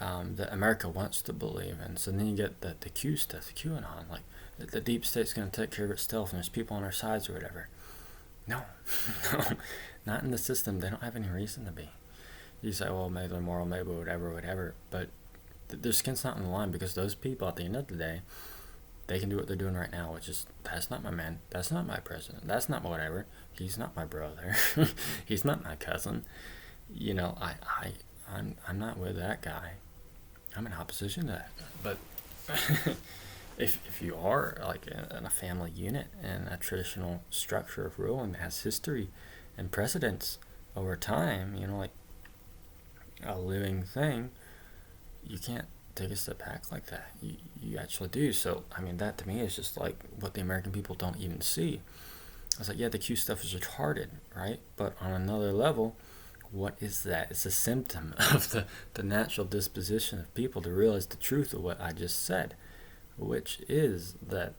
[SPEAKER 1] that America wants to believe in. So then you get the Q stuff, the QAnon, like the deep state's going to take care of itself and there's people on our sides or whatever. No, no, not in the system. They don't have any reason to be. You say, well, maybe they're moral, maybe whatever, but their skin's not on the line, because those people at the end of the day, they can do what they're doing right now, which is, that's not my man, that's not my president, that's not whatever, he's not my brother, he's not my cousin. I'm not with that guy. I'm in opposition to that. But if you are like in a family unit and a traditional structure of ruling that has history and precedence over time, like a living thing, you can't take a step back like that. You actually do. So, I mean, that to me is just like what the American people don't even see. I was like, yeah, the Q stuff is retarded, right? But on another level, what is that? It's a symptom of the natural disposition of people to realize the truth of what I just said, which is that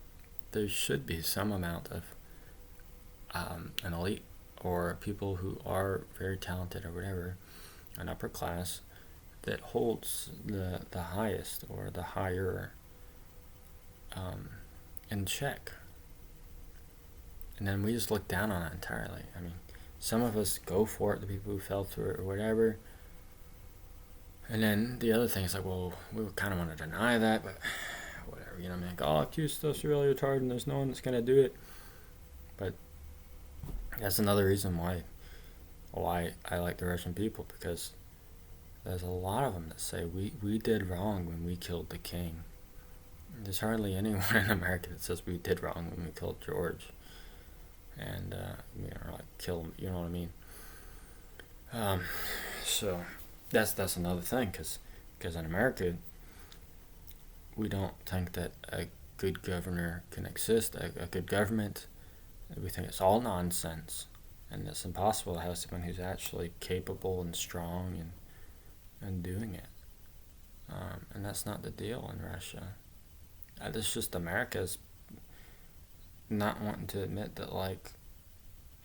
[SPEAKER 1] there should be some amount of an elite or people who are very talented or whatever, an upper class, that holds the highest or the higher in check. And then we just look down on it entirely. I mean, some of us go for it, the people who fell through it or whatever. And then the other thing is like, well, we kind of want to deny that, but whatever, I mean, like, oh, Q stuff's really retarded and there's no one that's going to do it. But that's another reason why I like the Russian people, because there's a lot of them that say we did wrong when we killed the king. There's hardly anyone in America that says we did wrong when we killed George. And, like, kill him, you know what I mean? So that's another thing, because in America, we don't think that a good governor can exist, a good government. We think it's all nonsense, and it's impossible to have someone who's actually capable and strong and doing it. And that's not the deal in Russia. It's just America's not wanting to admit that, like,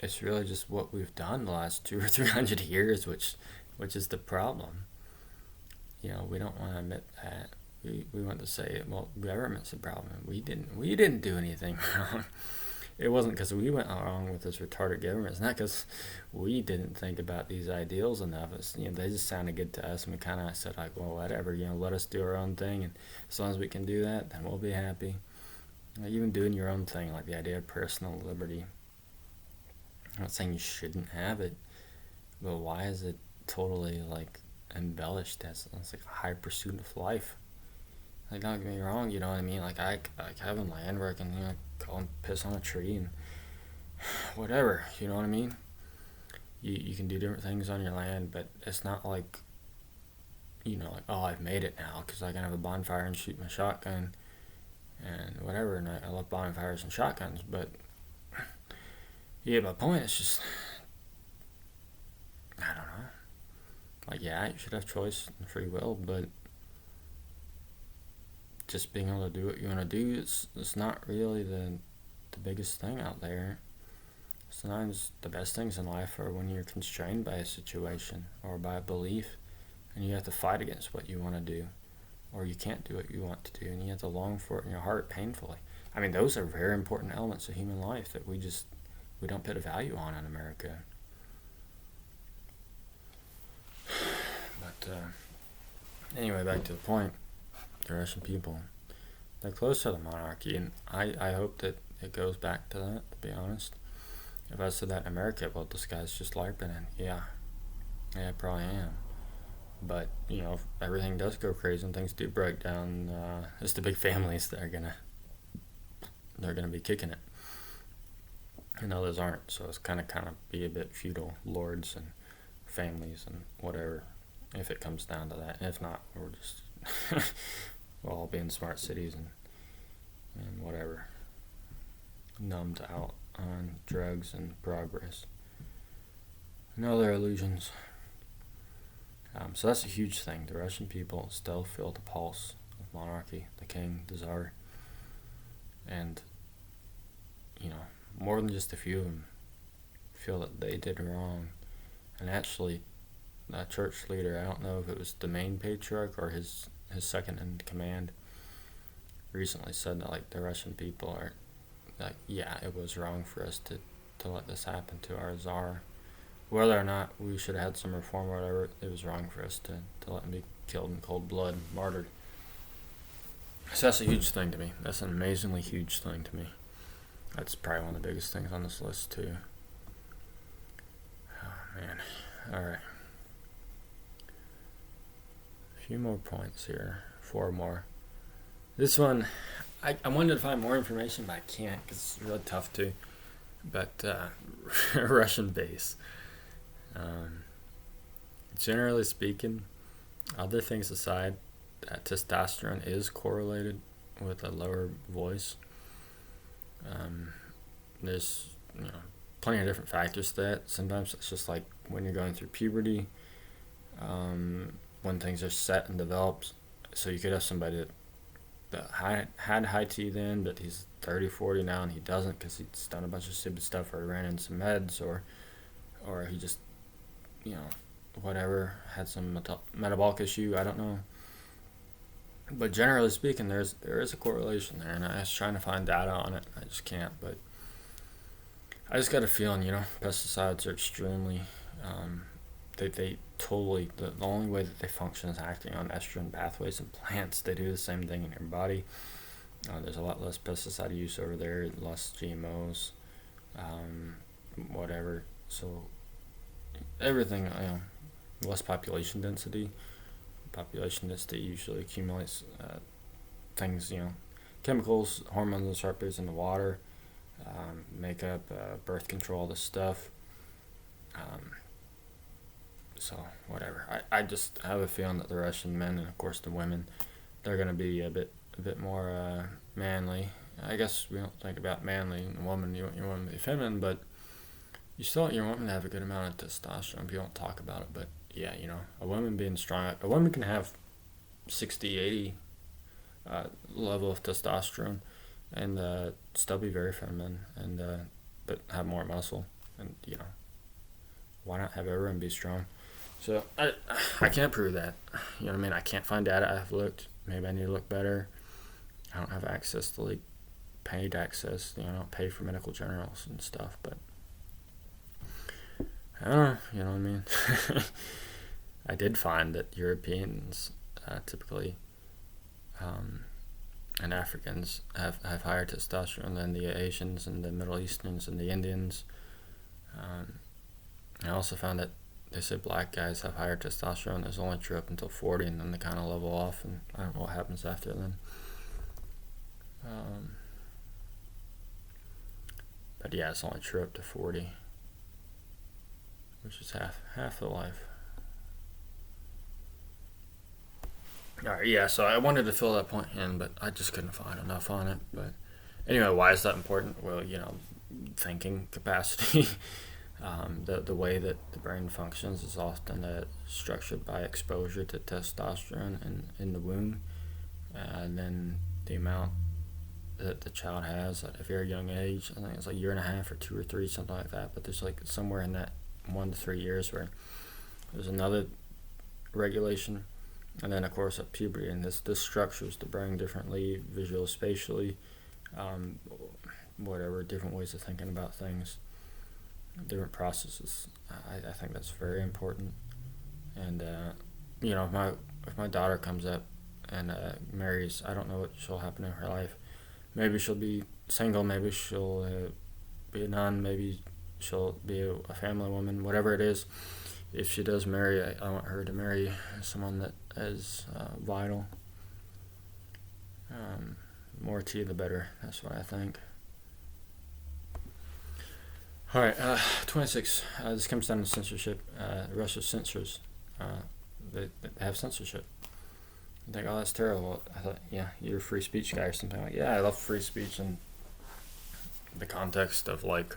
[SPEAKER 1] it's really just what we've done the last 2 or 300 years, which is the problem. We don't want to admit that. We want to say, well, government's the problem. We didn't do anything wrong. It wasn't because we went wrong with this retarded government. It's not because we didn't think about these ideals enough. They just sounded good to us, and we kind of said like, well, whatever. Let us do our own thing, and as long as we can do that, then we'll be happy. Even doing your own thing, like the idea of personal liberty. I'm not saying you shouldn't have it, but why is it totally like embellished as it's like a high pursuit of life? Like, don't get me wrong, you know what I mean? Like, I having land where I can, go and piss on a tree and whatever, you know what I mean? You can do different things on your land, but it's not like, like, oh, I've made it now because I can have a bonfire and shoot my shotgun and whatever. And I love bonfires and shotguns, but yeah, my point is just, I don't know. Like, yeah, you should have choice and free will, but just being able to do what you want to do it's not really the biggest thing out there. Sometimes the best things in life are when you're constrained by a situation or by a belief, and you have to fight against what you want to do, or you can't do what you want to do, and you have to long for it in your heart painfully. I mean, those are very important elements of human life that we don't put a value on in America. But anyway, back to the point. The Russian people, they're close to the monarchy, and I hope that it goes back to that, to be honest. If I said that in America, well, this guy's just LARPing, and yeah, I probably am. But, if everything does go crazy and things do break down, it's the big families that they're gonna be kicking it. And others aren't, so it's kind of be a bit feudal, lords and families and whatever, if it comes down to that. And if not, we're just we'll all be in smart cities and whatever, numbed out on drugs and progress and other illusions. So that's a huge thing. The Russian people still feel the pulse of monarchy, the king, the czar, and more than just a few of them feel that they did wrong. And actually, that church leader, I don't know if it was the main patriarch or his second in command, recently said that like the Russian people are like, yeah, it was wrong for us to let this happen to our czar. Whether or not we should have had some reform or whatever, it was wrong for us to let him be killed in cold blood, martyred. So that's a huge thing to me. That's an amazingly huge thing to me. That's probably one of the biggest things on this list too. Oh man. Alright. A few more points here. 4 more. This one, I wanted to find more information, but I can't because it's really tough to. But Russian base. Generally speaking, other things aside, testosterone is correlated with a lower voice. There's plenty of different factors to that. Sometimes it's just like when you're going through puberty, when things are set and developed. So you could have somebody that had high T then, but he's 30, 40 now, and he doesn't because he's done a bunch of stupid stuff, or he ran into some meds, or he just, whatever, had some metabolic issue. I don't know. But generally speaking, there is a correlation there, and I was trying to find data on it. I just can't. But I just got a feeling, pesticides are extremely. They totally, the only way that they function is acting on estrogen pathways in plants. They do the same thing in your body. There's a lot less pesticide use over there, less GMOs, whatever. So everything, less population density. Population density usually accumulates things, chemicals, hormones, and sharp in the water, makeup, birth control, all this stuff. So whatever. I just have a feeling that the Russian men, and of course the women, they're going to be a bit more manly. I guess we don't think about manly in a woman. You want your woman to be feminine, but you still want your woman to have a good amount of testosterone. People don't talk about it, but yeah, a woman being strong, a woman can have 60, 80 level of testosterone and still be very feminine and but have more muscle. And why not have everyone be strong? So I can't prove that. You know what I mean? I can't find data. I've looked. Maybe I need to look better. I don't have access to like paid access. I don't pay for medical journals and stuff. But I don't know. You know what I mean? I did find that Europeans typically and Africans have higher testosterone than the Asians and the Middle Easterns and the Indians. I also found that they say black guys have higher testosterone. That's only true up until 40, and then they kind of level off, and I don't know what happens after then. But yeah, it's only true up to 40, which is half the life. Alright, yeah, so I wanted to fill that point in, but I just couldn't find enough on it. But anyway, why is that important? Well, thinking capacity. The way that the brain functions is often structured by exposure to testosterone in the womb, and then the amount that the child has at a very young age. I think it's like a year and a half or 2 or 3, something like that. But there's like somewhere in that 1 to 3 years where there's another regulation, and then of course at puberty, and this structures the brain differently, visual, spatially, whatever, different ways of thinking about things, different processes. I think that's very important. And if my daughter comes up and marries, I don't know what she'll happen in her life. Maybe she'll be single, maybe she'll be a nun, maybe she'll be a family woman, whatever it is. If she does marry, I want her to marry someone that is vital. More tea the better, that's what I think. Alright, 26. This comes down to censorship. Russia censors. They have censorship. You think, oh, that's terrible. I thought, yeah, you're a free speech guy or something. Like, yeah, I love free speech in the context of, like,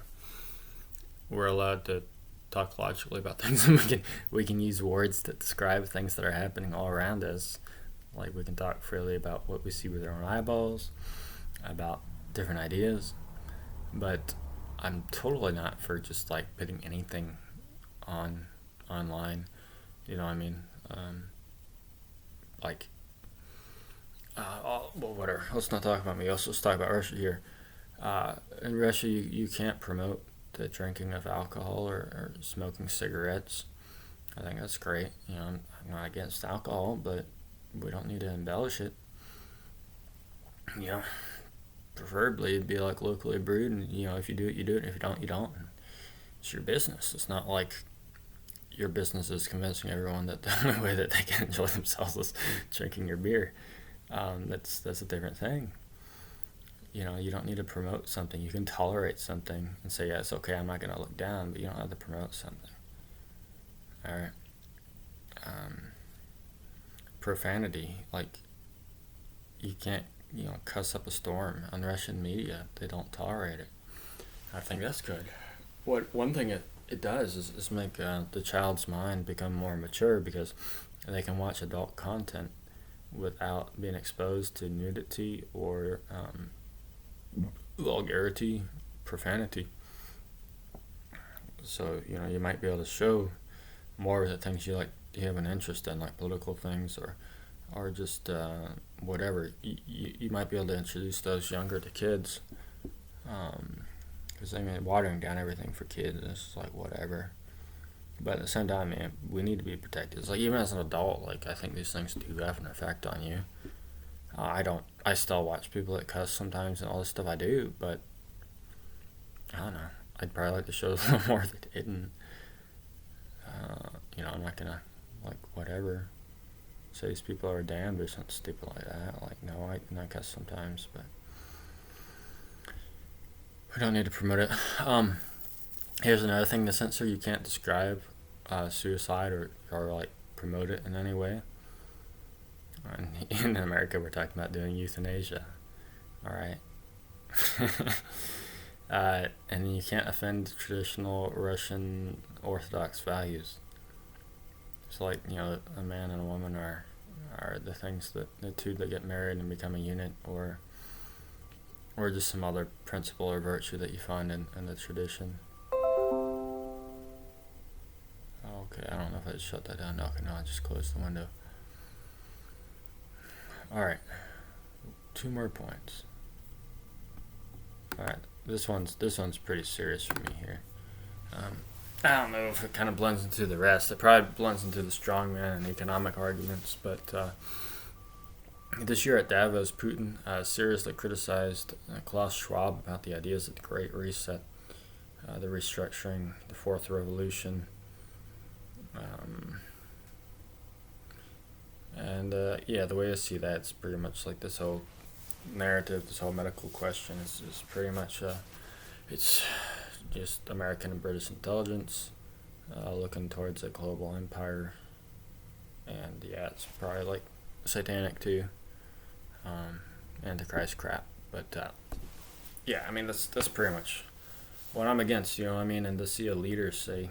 [SPEAKER 1] we're allowed to talk logically about things, and we can use words that describe things that are happening all around us. Like, we can talk freely about what we see with our own eyeballs, about different ideas, but I'm totally not for just like putting anything online. You know what I mean? Well, whatever. Let's not talk about me. Let's talk about Russia here. In Russia, you can't promote the drinking of alcohol or smoking cigarettes. I think that's great. I'm not against alcohol, but we don't need to embellish it. Preferably it'd be like locally brewed, and if you do it, you do it. If you don't, you don't. It's your business. It's not like your business is convincing everyone that the only way that they can enjoy themselves is drinking your beer. That's a different thing. You don't need to promote something. You can tolerate something and say, yeah, it's okay, I'm not going to look down, but you don't have to promote something. All right. Profanity, like, you can't cuss up a storm on Russian media. They don't tolerate it. I think that's good. One thing it does is make the child's mind become more mature, because they can watch adult content without being exposed to nudity or vulgarity, profanity. So you might be able to show more of the things you have an interest in, like political things or just whatever. You might be able to introduce those younger to kids, because watering down everything for kids is like whatever. But at the same time, man, we need to be protected. It's like, even as an adult, like, I think these things do have an effect on you. I still watch people that cuss sometimes and all this stuff. I do, but I don't know. I'd probably like to show a little more that didn't. I'm not gonna, like, whatever, say these people are damned or something stupid like that. Like, no, I cuss sometimes, but we don't need to promote it. Here's another thing to censor. You can't describe suicide or like promote it in any way. And in America, we're talking about doing euthanasia. All right. And you can't offend traditional Russian Orthodox values. So, like, a man and a woman are the things that the two that get married and become a unit, or just some other principle or virtue that you find in the tradition. Okay, I don't know if I just shut that down. No, okay, no, I just closed the window. Alright, 2 more points. Alright, this one's pretty serious for me here. I don't know if it kind of blends into the rest. It probably blends into the strongman and economic arguments, but this year at Davos, Putin seriously criticized Klaus Schwab about the ideas of the Great Reset, the restructuring, the Fourth Revolution, and the way I see that, it's pretty much like this whole narrative, this whole medical question is pretty much it's just American and British intelligence looking towards a global empire, and it's probably like satanic too, Antichrist crap. But I mean that's pretty much what I'm against. You know what I mean? And to see a leader say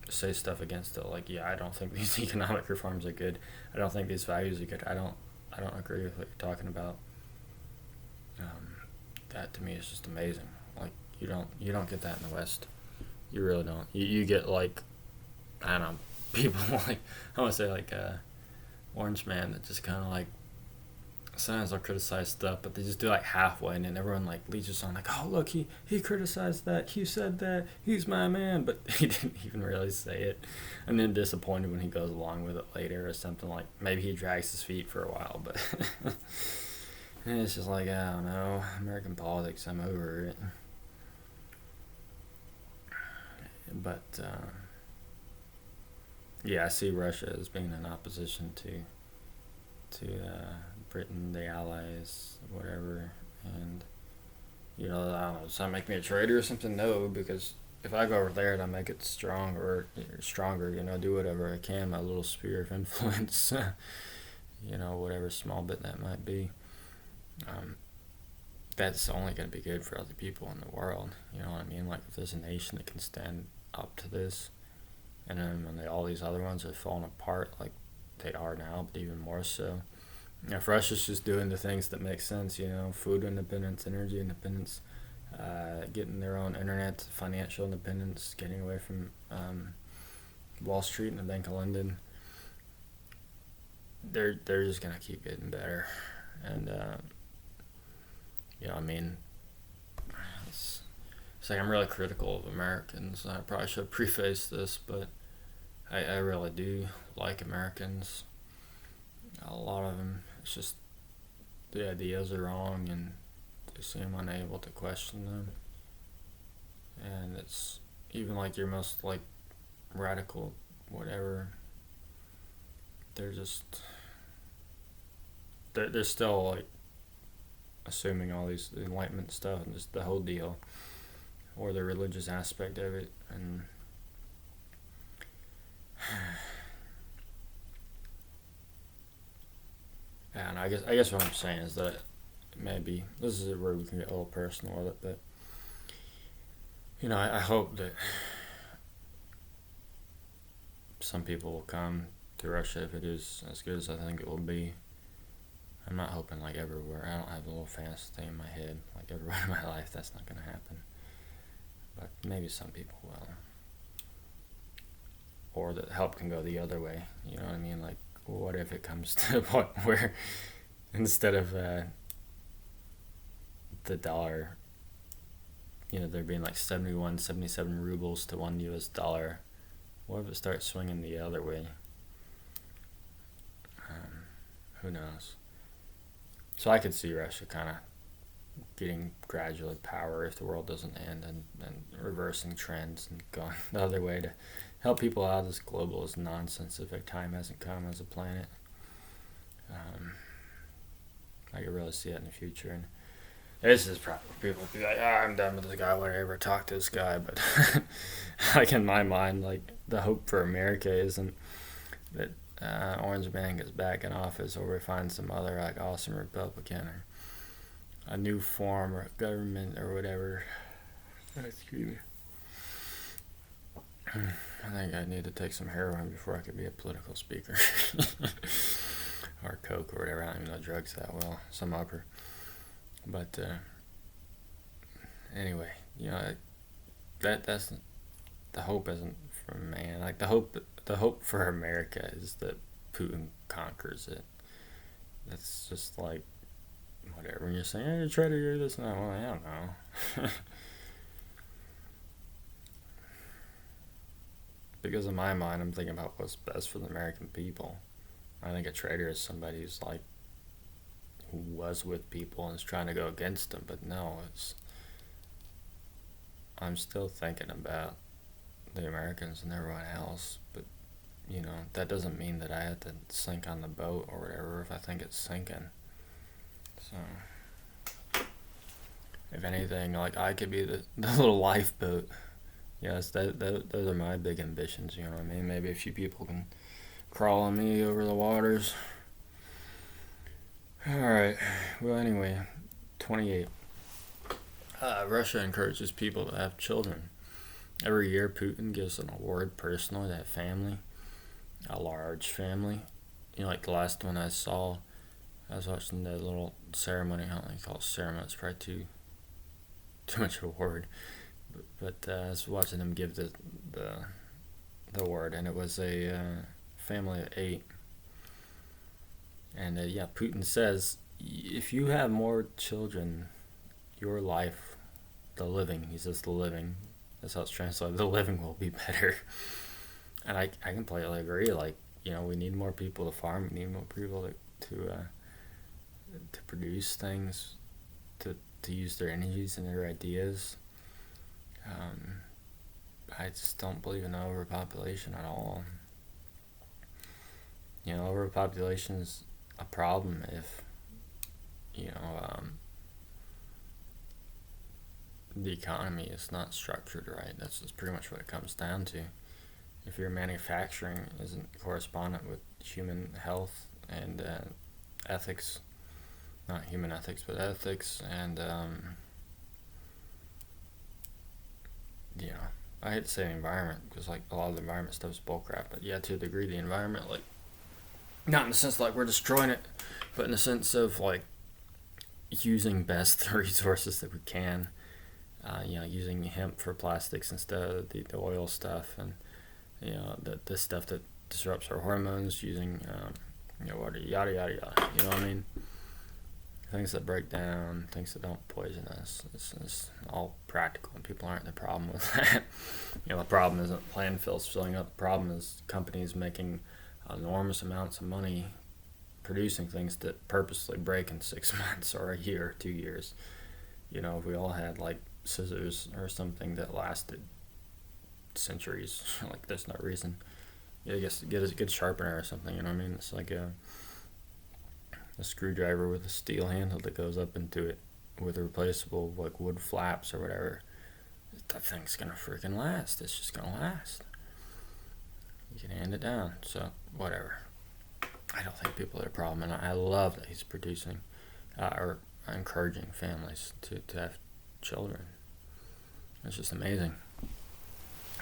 [SPEAKER 1] stuff against it, like I don't think these economic reforms are good. I don't think these values are good. I don't agree with what you're talking about. That to me is just amazing. Like you don't get that in the West. You really don't. You get like I don't know, people like I want to say like Orange Man that just kind of like sometimes they'll criticize stuff, but they just do like halfway, and then everyone like leeches on like, oh look, he criticized that, he said that, he's my man, but he didn't even really say it, and then disappointed when he goes along with it later or something. Like maybe he drags his feet for a while, but and it's just like I don't know, American politics, I'm over it. But I see Russia as being in opposition to Britain, the Allies, whatever, and I don't know, does that make me a traitor or something? No, because if I go over there and I make it stronger, do whatever I can, my little sphere of influence, whatever small bit that might be, that's only going to be good for other people in the world. You know what I mean? Like if there's a nation that can stand up to this, and then when all these other ones are falling apart, like they are now, but even more so. If Russia's just doing the things that make sense, food independence, energy independence, getting their own internet, financial independence, getting away from Wall Street and the Bank of London, they're just gonna keep getting better. And it's like I'm really critical of Americans. I probably should preface this, but I really do like Americans. A lot of them, it's just the ideas are wrong and they seem unable to question them. And it's even like your most like radical whatever, they're still like assuming all these enlightenment stuff and just the whole deal, or the religious aspect of it. And I guess what I'm saying is that maybe this is where we can get a little personal with it, but I hope that some people will come to Russia if it is as good as I think it will be. I'm not hoping like everywhere. I don't have a little fantasy in my head like everywhere in my life. That's not going to happen. But maybe some people will. Or the help can go the other way. You know what I mean? Like, what if it comes to a point where instead of the dollar, there being like 71, 77 rubles to $1 US, what if it starts swinging the other way? Who knows? So I could see Russia kind of getting gradually power if the world doesn't end, and reversing trends and going the other way to help people out of this globalist nonsense if their time hasn't come as a planet. I could really see it in the future. And this is probably people would be like, I'm done with this guy, whatever, talk to this guy. But like in my mind, like the hope for America isn't that Orange Man gets back in office, or we find some other like awesome Republican, or a new form of government or whatever. Excuse me. I think I need to take some heroin before I could be a political speaker. Or coke or whatever. I don't even know drugs that well. Some upper. But anyway, that's the hope isn't from man. Like the hope the hope for America is that Putin conquers it. That's just like whatever. When you're saying, hey, you're trying to hear this now. Well, I don't know. Because in my mind, I'm thinking about what's best for the American people. I think a traitor is somebody who's like, who was with people and is trying to go against them. But no, I'm still thinking about the Americans and everyone else. But, that doesn't mean that I have to sink on the boat or whatever if I think it's sinking. So, if anything, like, I could be the little lifeboat. Yes, those are my big ambitions, you know what I mean? Maybe a few people can crawl on me over the waters. Alright, well, anyway, 28. Russia encourages people to have children. Every year, Putin gives an award personally to have family, a large family. Like the last one I saw, I was watching that little ceremony. I don't think call it ceremony. It's probably too much of a word. But I was watching them give the award, and it was a family of 8. And Putin says, if you have more children, your life, the living, he says the living, that's how it's translated, the living will be better. And I completely agree. Like, we need more people to farm. We need more people to produce things, to use their energies and their ideas. I just don't believe in overpopulation at all. Overpopulation is a problem if, the economy is not structured right. That's pretty much what it comes down to. If your manufacturing isn't correspondent with human health and ethics, not human ethics, but ethics, and I hate to say the environment because like a lot of the environment stuff is bullcrap, but to a degree the environment, like, not in the sense like we're destroying it, but in the sense of like using best the resources that we can. Using hemp for plastics instead of the oil stuff, and the stuff that disrupts our hormones. Using water, yada yada yada. You know what I mean? Things that break down, things that don't poison us. It's all practical, and people aren't the problem with that. The problem isn't landfills filling up. The problem is companies making enormous amounts of money producing things that purposely break in 6 months or a year or 2 years. If we all had like scissors or something that lasted centuries, like there's no reason. I guess get a good sharpener or something. You know what I mean? It's like a screwdriver with a steel handle that goes up into it with a replaceable like wood flaps or whatever. That thing's gonna freaking last. It's just gonna last. You can hand it down. So whatever. I don't think people are a problem, and I love that he's producing or encouraging families to have children. It's just amazing.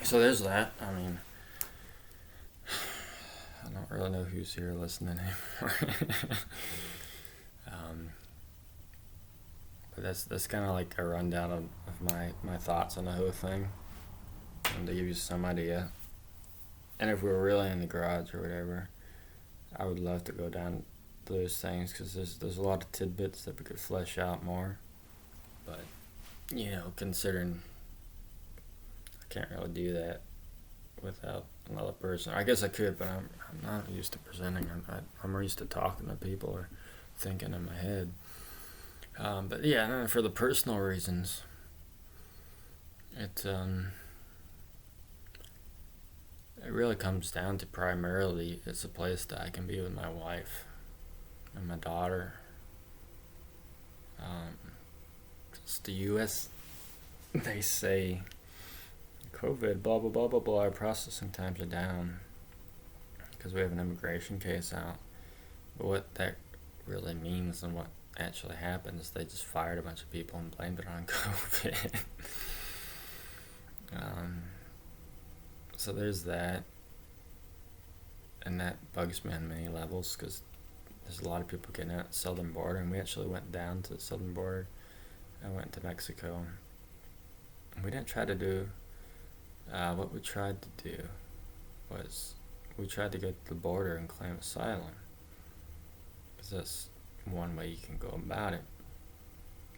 [SPEAKER 1] So there's that. I mean, I don't really know who's here listening anymore. But that's kind of like a rundown of my thoughts on the whole thing, and to give you some idea. And if we were really in the garage or whatever, I would love to go down those things because there's a lot of tidbits that we could flesh out more. But considering I can't really do that without another person. I guess I could, but I'm not used to presenting. I'm more used to talking to people or thinking in my head. But and for the personal reasons, it really comes down to primarily it's a place that I can be with my wife and my daughter. It's the U.S. They say COVID, blah blah blah blah blah. Our processing times are down because we have an immigration case out. But what that really means and what actually happened is they just fired a bunch of people and blamed it on COVID. So there's that, and that bugs me on many levels because there's a lot of people getting out the southern border, and we actually went down to the southern border. I went to Mexico. We didn't try to do what we tried to do was we tried to go to the border and claim asylum, because that's one way you can go about it.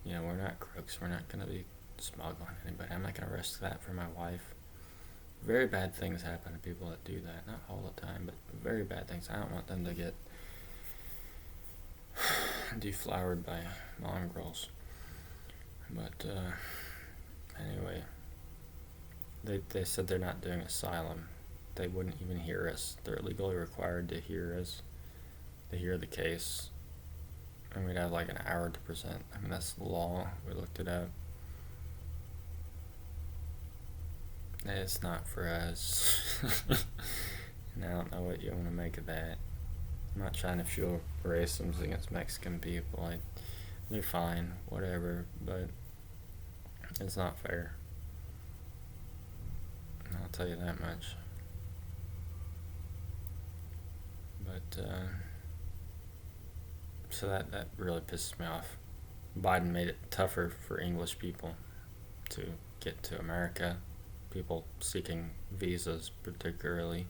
[SPEAKER 1] We're not crooks. We're not going to be smuggling anybody. I'm not going to risk that for my wife. Very bad things happen to people that do that. Not all the time, but very bad things. I don't want them to get deflowered by mongrels. But anyway, they said they're not doing asylum. They wouldn't even hear us. They're legally required to hear us, to hear the case. And we'd have like an hour to present. I mean, that's the law. We looked it up. It's not for us. And I don't know what you want to make of that. I'm not trying to fuel racism against Mexican people. They're fine, whatever, but it's not fair. I'll tell you that much. But, so that really pisses me off. Biden made it tougher for English people to get to America. People seeking visas, particularly.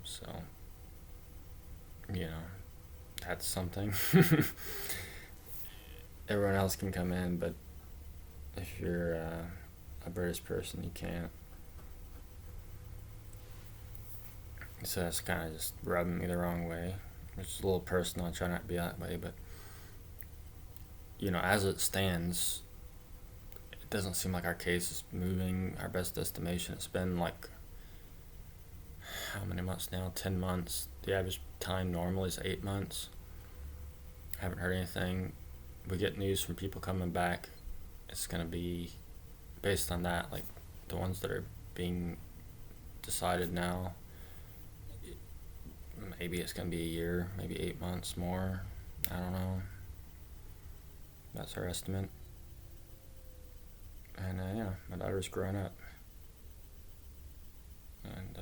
[SPEAKER 1] So, that's something. Everyone else can come in, but if you're a British person, you can't. So that's kind of just rubbing me the wrong way, which is a little personal. I try not to be that way, but as it stands, it doesn't seem like our case is moving. Our best estimation, it's been like, how many months now? 10 months. The average time normally is 8 months. I haven't heard anything. We get news from people coming back. It's going to be based on that, like the ones that are being decided now. Maybe it's going to be a year, maybe 8 months more. I don't know. That's our estimate. And my daughter's growing up. And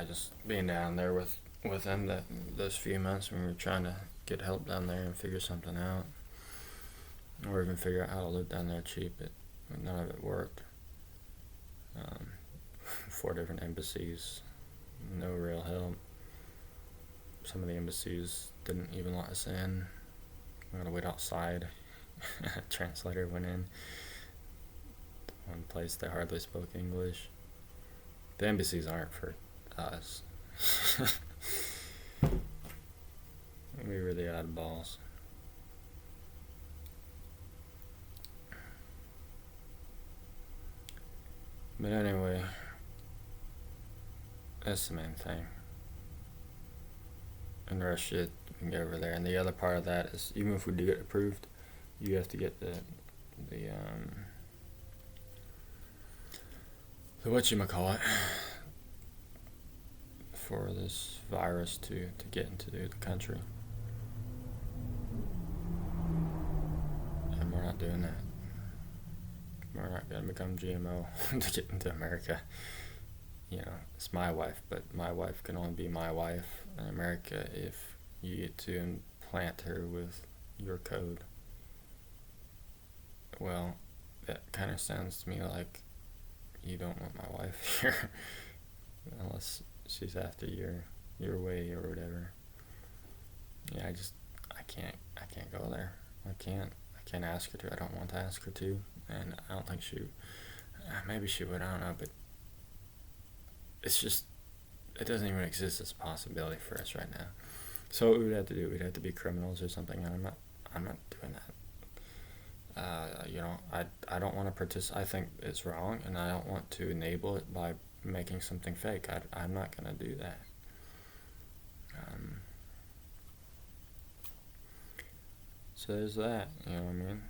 [SPEAKER 1] just being down there with them those few months when we were trying to get help down there and figure something out. Or even figure out how to live down there cheap. But none of it worked. 4 different embassies. No real help. Some of the embassies didn't even let us in. We had to wait outside. A translator went in. One place they hardly spoke English. The embassies aren't for us. We were the oddballs. But anyway, that's the main thing. And the rest of it, we can get over there. And the other part of that is, even if we do get approved, you have to get the whatchamacallit, for this virus to get into the country. And we're not doing that. We're not going to become GMO to get into America. It's my wife, but my wife can only be my wife in America if you get to implant her with your code. Well, that kind of sounds to me like you don't want my wife here, unless she's after your way or whatever. Yeah, I can't go there. I can't ask her to. I don't want to ask her to, and I don't think maybe she would, I don't know, but it's just, it doesn't even exist as a possibility for us right now. So what we would have to do, we'd have to be criminals or something, and I'm not doing that. I don't want to participate. I think it's wrong, and I don't want to enable it by making something fake. I'm not going to do that. So there's that, you know what I mean?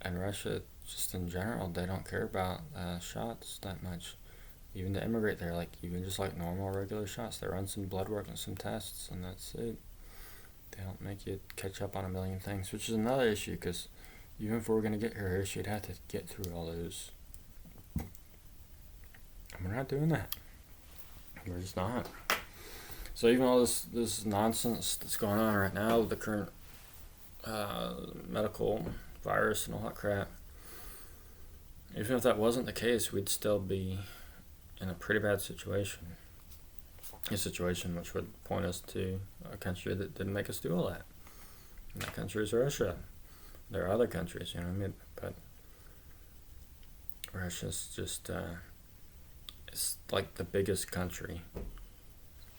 [SPEAKER 1] And Russia, just in general, they don't care about shots that much. Even to immigrate there, even just like normal, regular shots. They run some blood work and some tests, and that's it. They don't make you catch up on a million things, which is another issue, because even if we were going to get her here, she'd have to get through all those. And we're not doing that. We're just not. So even all this nonsense that's going on right now with the current medical virus and all that crap, even if that wasn't the case, we'd still be in a pretty bad situation. a situation which would point us to a country that didn't make us do all that. And that country is Russia. There are other countries, you know what I mean? But Russia's just, it's like the biggest country.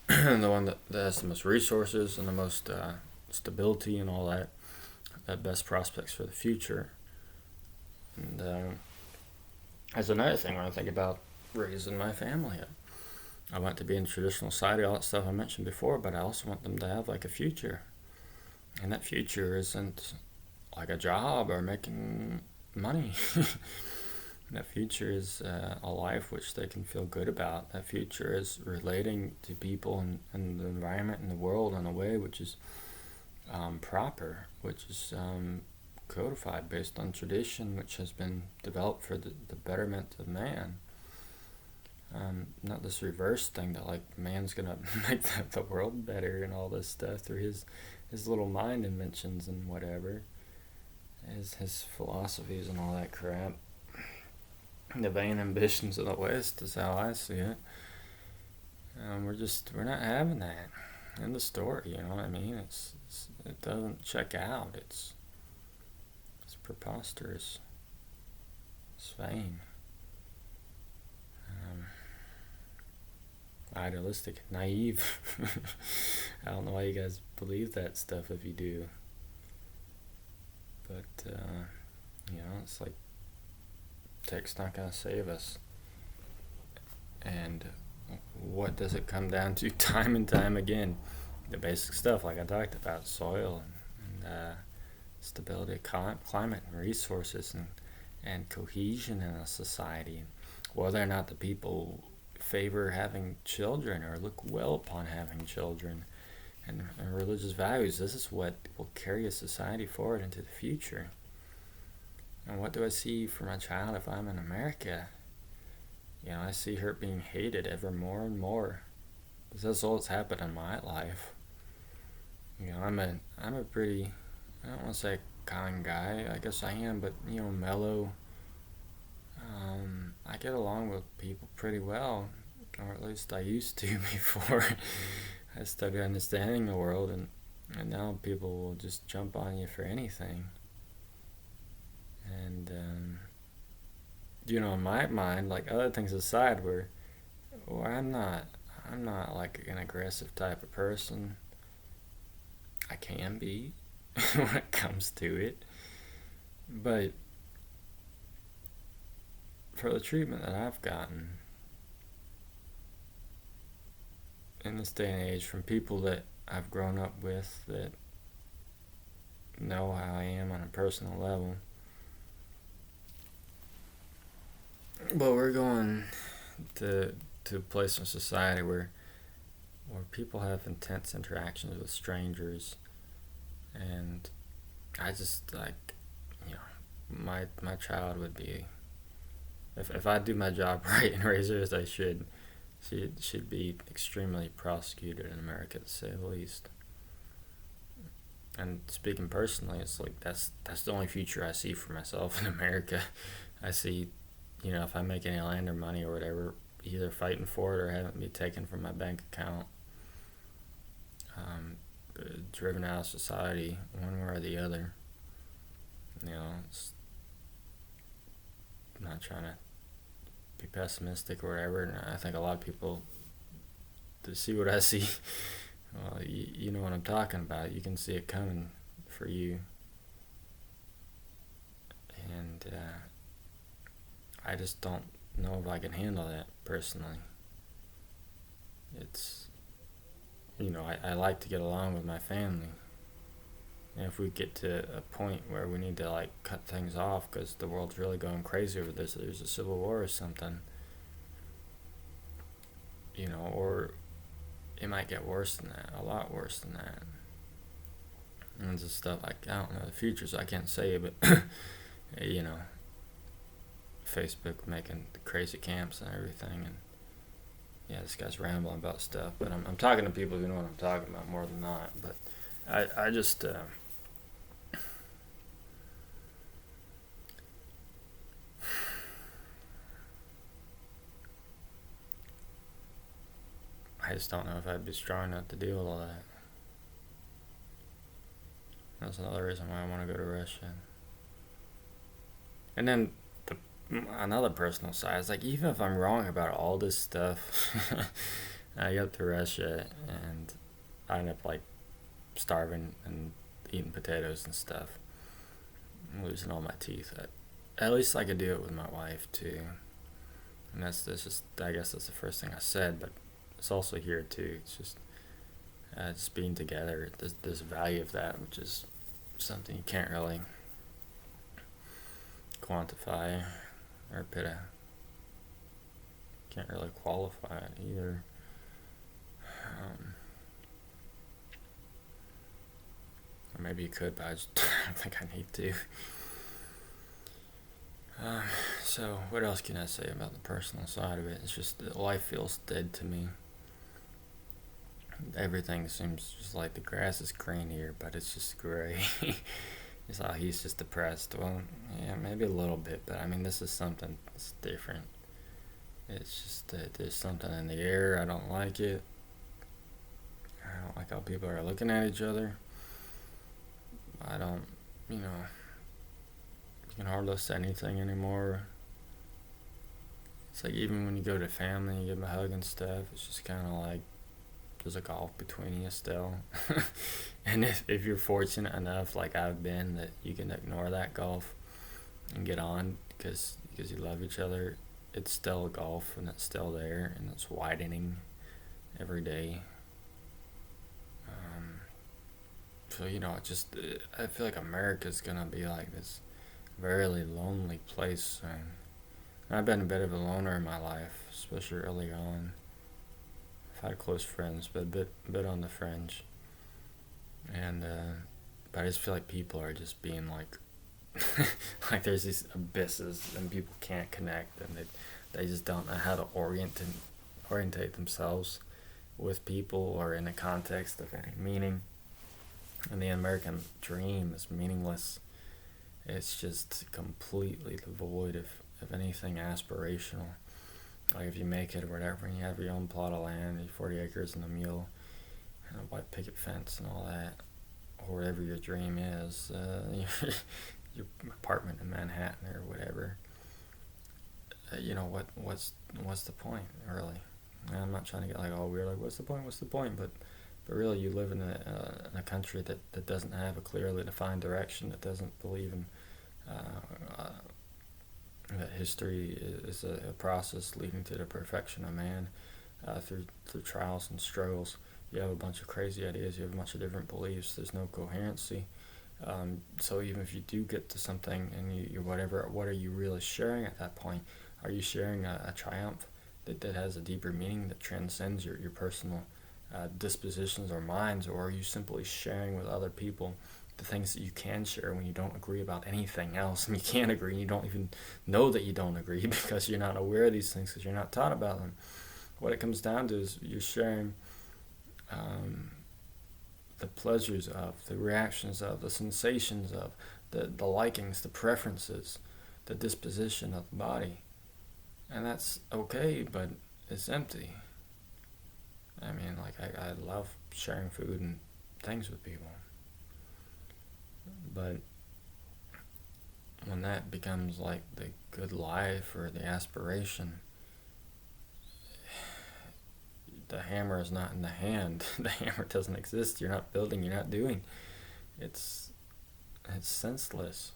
[SPEAKER 1] The one that has the most resources and the most stability and all that. That best prospects for the future. And that's another thing when I think about raising my family. I want to be in traditional society, all that stuff I mentioned before, but I also want them to have like a future. And that future isn't like a job or making money. That future is a life which they can feel good about. That future is relating to people and the environment and the world in a way which is proper, which is codified based on tradition, which has been developed for the betterment of man. Not this reverse thing that like man's gonna make the world better and all this stuff through his little mind inventions and whatever, his philosophies and all that crap. The vain ambitions of the West is how I see it. We're not having that in the story. You know what I mean? It doesn't check out. It's preposterous. It's vain. Idealistic, naive. I don't know why you guys believe that stuff if you do. But, it's like tech's not going to save us. And what does it come down to time and time again? The basic stuff like I talked about, soil and stability of climate and resources and cohesion in a society. Whether or not the people favor having children or look well upon having children, and religious values. This is what will carry a society forward into the future. And what do I see for my child if I'm in America? I see her being hated ever more and more. That's all that's happened in my life. I'm a pretty, I don't want to say kind guy, I guess I am, but mellow. I get along with people pretty well, or at least I used to before I started understanding the world, and now people will just jump on you for anything. And in my mind, like other things aside, where I'm not like an aggressive type of person. I can be when it comes to it, but for the treatment that I've gotten in this day and age from people that I've grown up with that know how I am on a personal level, but we're going to a place in society where people have intense interactions with strangers, and I just like, my child would be, if I do my job right and raise her as I should, she'd be extremely prosecuted in America, to say the least. And speaking personally, it's like that's the only future I see for myself in America. I see, if I make any land or money or whatever, either fighting for it or having it be taken from my bank account, driven out of society one way or the other. It's not trying to be pessimistic or whatever, and I think a lot of people, to see what I see, well, you know what I'm talking about. You can see it coming for you. And I just don't know if I can handle that personally. It's, I like to get along with my family. And if we get to a point where we need to like cut things off because the world's really going crazy over this, there's a civil war or something, or it might get worse than that, a lot worse than that. And just stuff like, I don't know the future, so I can't say it, but Facebook making the crazy camps and everything, and this guy's rambling about stuff, but I'm talking to people who know what I'm talking about more than not. But I just I just don't know if I'd be strong enough to deal with all that. That's another reason why I want to go to Russia. And then another personal side is like, even if I'm wrong about all this stuff, I go to Russia and I end up like starving and eating potatoes and stuff, and losing all my teeth. At least I could do it with my wife too. And that's just, I guess that's the first thing I said, but it's also here too. It's just being together. There's value of that, which is something you can't really quantify or can't really qualify it either. Or maybe you could, but I just don't think I need to. So what else can I say about the personal side of it? It's just that life feels dead to me. Everything seems just like the grass is green here, but it's just gray. It's like he's just depressed. Well, yeah, maybe a little bit, but I mean, this is something that's different. It's just that there's something in the air. I don't like it. I don't like how people are looking at each other. I don't, you can hardly say anything anymore. It's like even when you go to family and you give them a hug and stuff, it's just kind of like there's a gulf between you still. And if you're fortunate enough, like I've been, that you can ignore that gulf and get on because you love each other, it's still a gulf and it's still there and it's widening every day. So I feel like America's gonna be like this very lonely place soon. And I've been a bit of a loner in my life, especially early on. I've had close friends, but a bit on the fringe. And but I just feel like people are just being like, like there's these abysses and people can't connect, and they just don't know how to orientate themselves with people or in the context of any meaning. And the American dream is meaningless. It's just completely devoid of anything aspirational. Like if you make it or whatever, and you have your own plot of land, 40 acres and a mule, and a white picket fence and all that, or whatever your dream is, your apartment in Manhattan or whatever. What's the point, really? And I'm not trying to get like all weird, like what's the point? But really, you live in a country that doesn't have a clearly defined direction, that doesn't believe in that history is a process leading to the perfection of man through trials and struggles. You have a bunch of crazy ideas, you have a bunch of different beliefs, there's no coherency. So even if you do get to something and you whatever, what are you really sharing at that point? Are you sharing a triumph that has a deeper meaning that transcends your personal dispositions or minds, or are you simply sharing with other people the things that you can share when you don't agree about anything else, and you can't agree and you don't even know that you don't agree because you're not aware of these things because you're not taught about them? What it comes down to is you're sharing the pleasures of, the reactions of, the sensations of, the likings, the preferences, the disposition of the body. And that's okay, but it's empty. I mean, like, I love sharing food and things with people. But when that becomes like the good life or the aspiration, the hammer is not in the hand. The hammer doesn't exist. You're not building, you're not doing. It's senseless.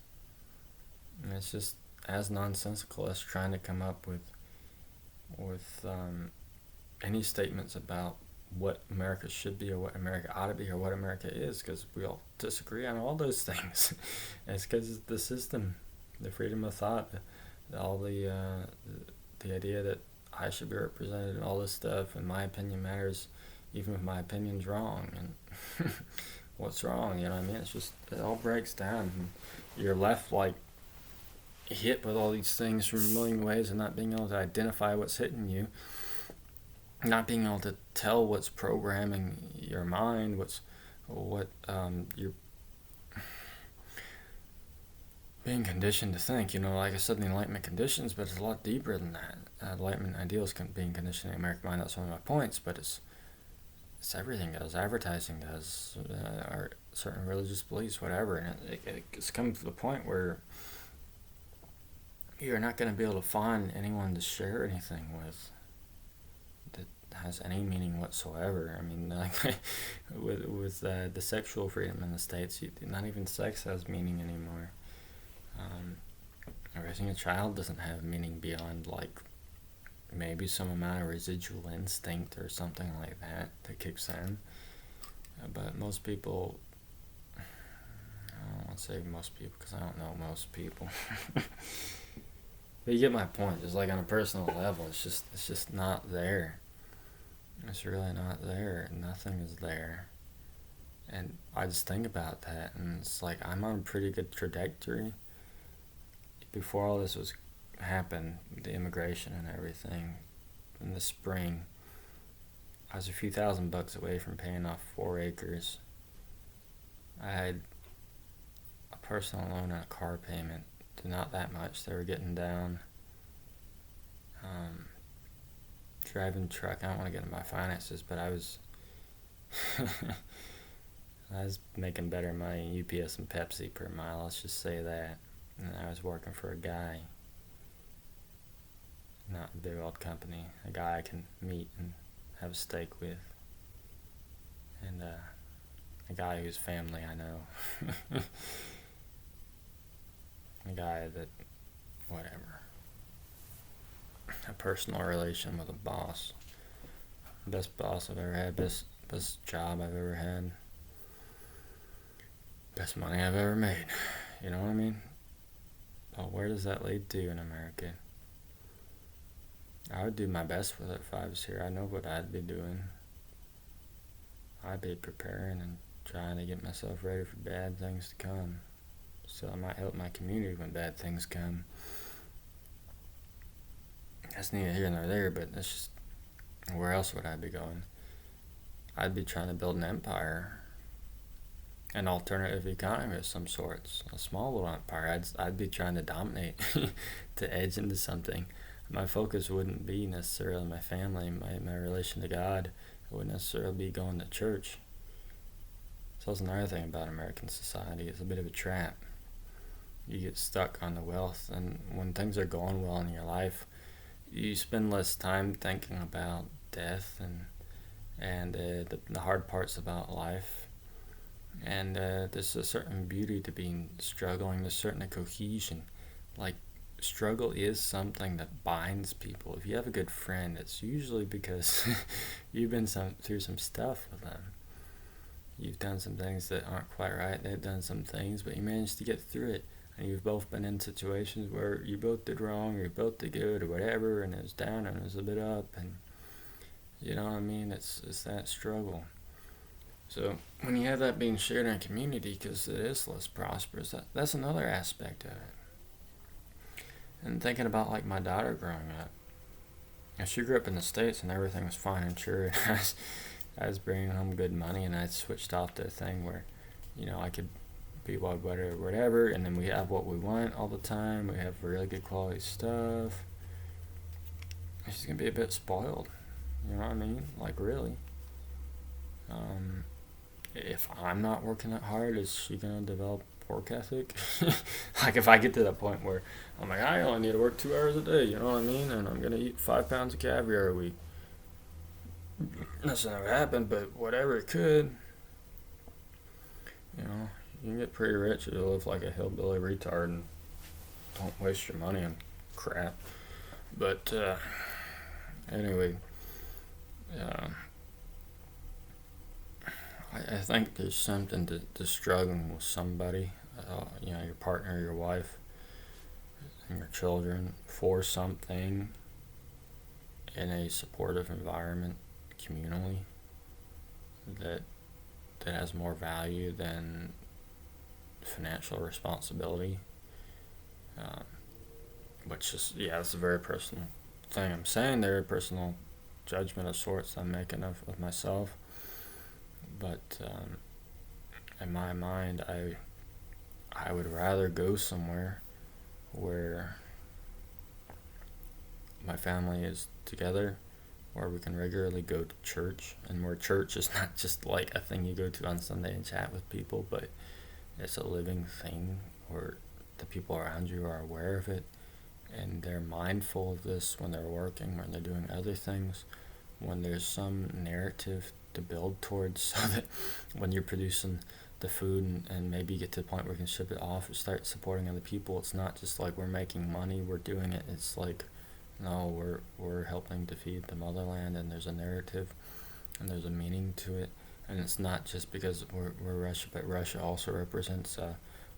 [SPEAKER 1] And it's just as nonsensical as trying to come up with any statements about what America should be or what America ought to be or what America is, because we all disagree on all those things. And it's because it's the system, the freedom of thought, all the idea that I should be represented and all this stuff, and my opinion matters even if my opinion's wrong. And what's wrong, you know what I mean? It's just, it all breaks down and you're left like hit with all these things from a million ways and not being able to identify what's hitting you, not being able to tell what's programming your mind, what you're being conditioned to think. Like I said, the Enlightenment conditions, but it's a lot deeper than that. Enlightenment ideals being conditioned in the American mind. That's one of my points, but it's it's everything does. Advertising does, or certain religious beliefs, whatever. And it's come to the point where you're not going to be able to find anyone to share anything with that has any meaning whatsoever. I mean, like with the sexual freedom in the States, not even sex has meaning anymore. Um, Raising a child doesn't have meaning beyond, like, maybe some amount of residual instinct or something like that kicks in. But most people, I don't want to say most people because I don't know most people. But you get my point. Just like on a personal level, it's just not there. It's really not there. Nothing is there. And I just think about that, and it's like I'm on a pretty good trajectory. Before all this was happened, the immigration and everything, in the spring, I was a few $1,000 away from paying off 4 acres. I had a personal loan and a car payment. Not that much. They were getting down. Driving truck. I don't want to get into my finances, but I was I was making better money UPS and Pepsi per mile. Let's just say that. And I was working for a guy, not a big old company, a guy I can meet and have a steak with, and a guy whose family I know. A guy that, whatever, a personal relation with a boss. Best boss I've ever had, best job I've ever had, best money I've ever made. You know what I mean? But where does that lead to in America? I would do my best with it if I was here. I know what I'd be doing. I'd be preparing and trying to get myself ready for bad things to come. So I might help my community when bad things come. That's neither here nor there, but that's just, where else would I be going? I'd be trying to build an empire, an alternative economy of some sorts, a small little empire. I'd be trying to dominate, to edge into something. My focus wouldn't be necessarily my family, my relation to God. It wouldn't necessarily be going to church. So that's another thing about American society. It's a bit of a trap. You get stuck on the wealth, and when things are going well in your life, you spend less time thinking about death and the hard parts about life. And there's a certain beauty to being struggling. There's a certain cohesion. Like, struggle is something that binds people. If you have a good friend, it's usually because you've been through some stuff with them. You've done some things that aren't quite right. They've done some things, but you managed to get through it. And you've both been in situations where you both did wrong, or you both did good, or whatever, and it was down and it was a bit up, and you know what I mean? It's that struggle. So when you have that being shared in a community, because it is less prosperous, that's another aspect of it. And thinking about, like, my daughter growing up, she grew up in the States and everything was fine and sure. I was bringing home good money, and I switched off to a thing where, I could be whatever, and then we have what we want all the time. We have really good quality stuff. She's gonna be a bit spoiled. You know what I mean? Like, really. If I'm not working that hard, is she gonna develop work ethic? Like, if I get to that point where I'm like, I only need to work 2 hours a day, you know what I mean? And I'm gonna eat 5 pounds of caviar a week. That's never happened, but whatever, it could. You can get pretty rich if you live like a hillbilly retard and don't waste your money on crap. But anyway, I think there's something to struggling with somebody, your partner, your wife, and your children for something in a supportive environment, communally, that has more value than financial responsibility. Which is, it's a very personal thing I'm saying there, a personal judgment of sorts I'm making of myself. But in my mind, I would rather go somewhere where my family is together, where we can regularly go to church, and where church is not just like a thing you go to on Sunday and chat with people, but it's a living thing where the people around you are aware of it and they're mindful of this when they're working, when they're doing other things, when there's some narrative to build towards, so that when you're producing the food and maybe you get to the point where you can ship it off or start supporting other people, it's not just like we're making money, we're doing it. It's like, no, we're helping to feed the motherland, and there's a narrative and there's a meaning to it. And it's not just because we're Russia, but Russia also represents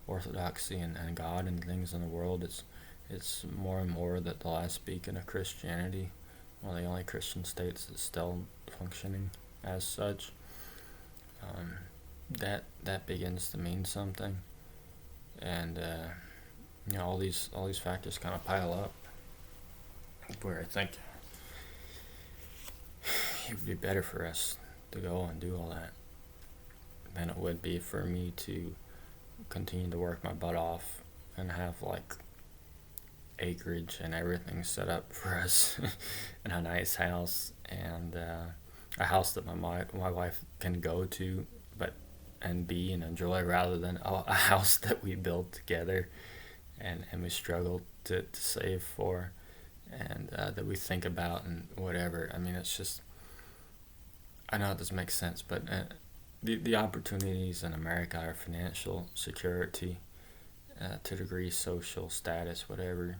[SPEAKER 1] orthodoxy and God and things in the world. It's more and more that the last beacon of Christianity, one of the only Christian states that's still functioning as such. That begins to mean something, and all these factors kind of pile up, where I think it would be better for us to go and do all that than it would be for me to continue to work my butt off and have like acreage and everything set up for us and a nice house, and a house that my wife can go to and be and enjoy, rather than a house that we built together and we struggled to save for, and that we think about and whatever. I mean, it's just, I know it doesn't make sense, but the opportunities in America are financial security, to a degree, social status, whatever.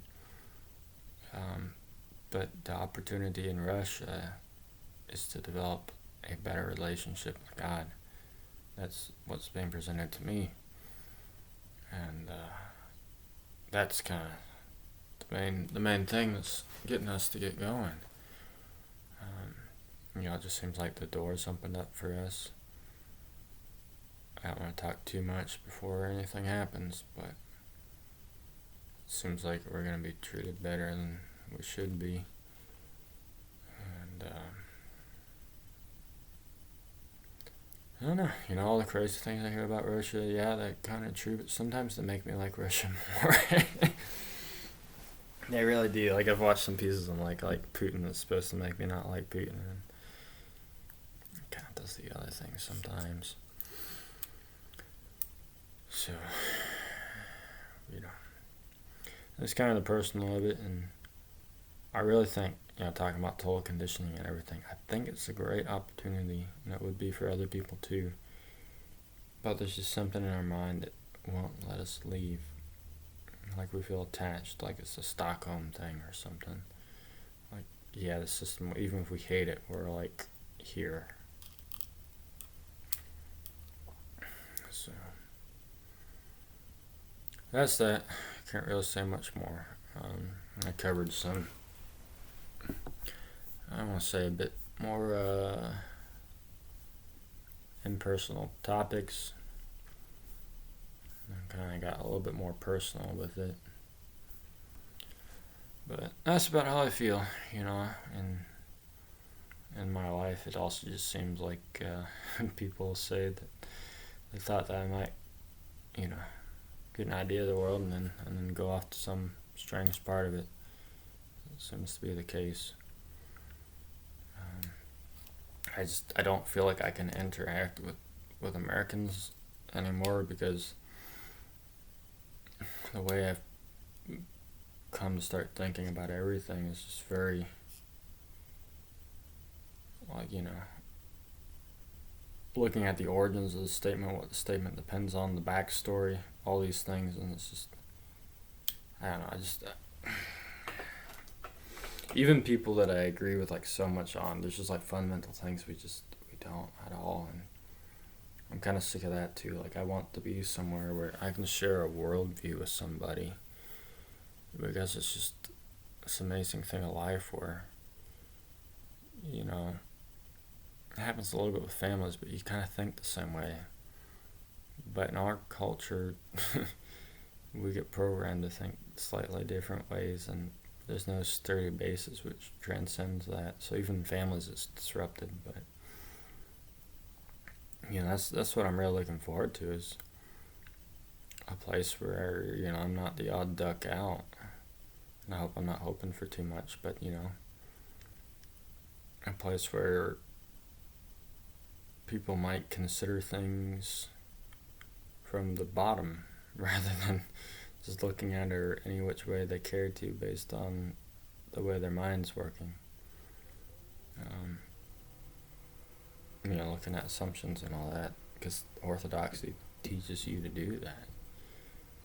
[SPEAKER 1] But the opportunity in Russia is to develop a better relationship with God. That's what's being presented to me, and that's kind of the main thing that's getting us to get going. It just seems like the door's opened up for us. I don't want to talk too much before anything happens, but it seems like we're going to be treated better than we should be. And I don't know, all the crazy things I hear about Russia, yeah, they're kind of true, but sometimes they make me like Russia more. They really do. Like, I've watched some pieces and like Putin is supposed to make me not like Putin, and it kind of does the other things sometimes. So, it's kind of the personal of it, and I really think, talking about total conditioning and everything, I think it's a great opportunity, and it would be for other people too. But there's just something in our mind that won't let us leave. Like we feel attached, like it's a Stockholm thing or something. Like, the system, even if we hate it, we're like here. So, that's that. Can't really say much more. I covered some, I want to say, a bit more impersonal topics. I kind of got a little bit more personal with it. But that's about how I feel, in my life. It also just seems like people say that they thought that I might, get an idea of the world and then go off to some strange part of it. It seems to be the case. I don't feel like I can interact with Americans anymore, because the way I've come to start thinking about everything is just very, looking at the origins of the statement, what the statement depends on, the backstory, all these things, and it's just, I don't know, even people that I agree with so much on, there's just fundamental things we don't at all, and I'm kind of sick of that too. I want to be somewhere where I can share a worldview with somebody, because it's just this amazing thing of life where, it happens a little bit with families, but you kind of think the same way. But in our culture, we get programmed to think slightly different ways, and there's no sturdy basis which transcends that. So even families is disrupted, but that's what I'm really looking forward to, is a place where I'm not the odd duck out. And I hope I'm not hoping for too much, but a place where people might consider things from the bottom rather than just looking at it any which way they care to based on the way their mind's working. Looking at assumptions and all that, because orthodoxy teaches you to do that.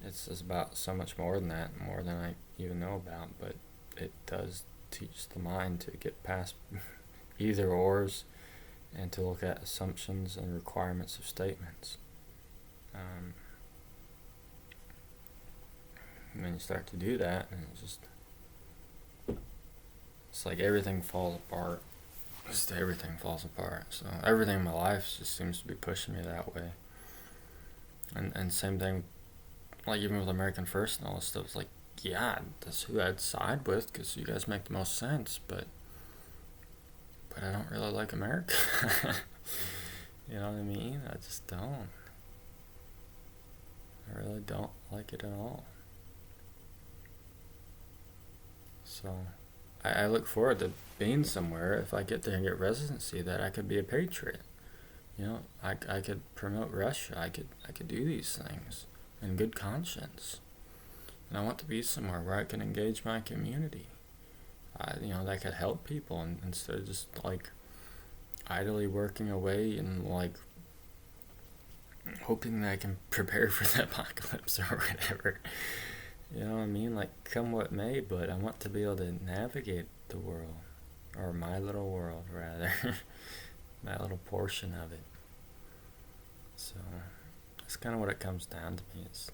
[SPEAKER 1] It's about so much more than that, more than I even know about, but it does teach the mind to get past either ors and to look at assumptions and requirements of statements. When you start to do that, and it's like everything falls apart. Just everything falls apart. So everything in my life just seems to be pushing me that way. And same thing, like even with American First and all this stuff, it's like, yeah, that's who I'd side with because you guys make the most sense, but I don't really like America. You know what I mean? I just don't. I really don't like it at all. So I look forward to being somewhere, if I get there and get residency, that I could be a patriot. I could promote Russia. I could do these things in good conscience. And I want to be somewhere where I can engage my community. That could help people instead of just like idly working away and like hoping that I can prepare for the apocalypse or whatever. You know what I mean? Like, come what may, but I want to be able to navigate the world. Or my little world, rather. My little portion of it. So, that's kind of what it comes down to me. It's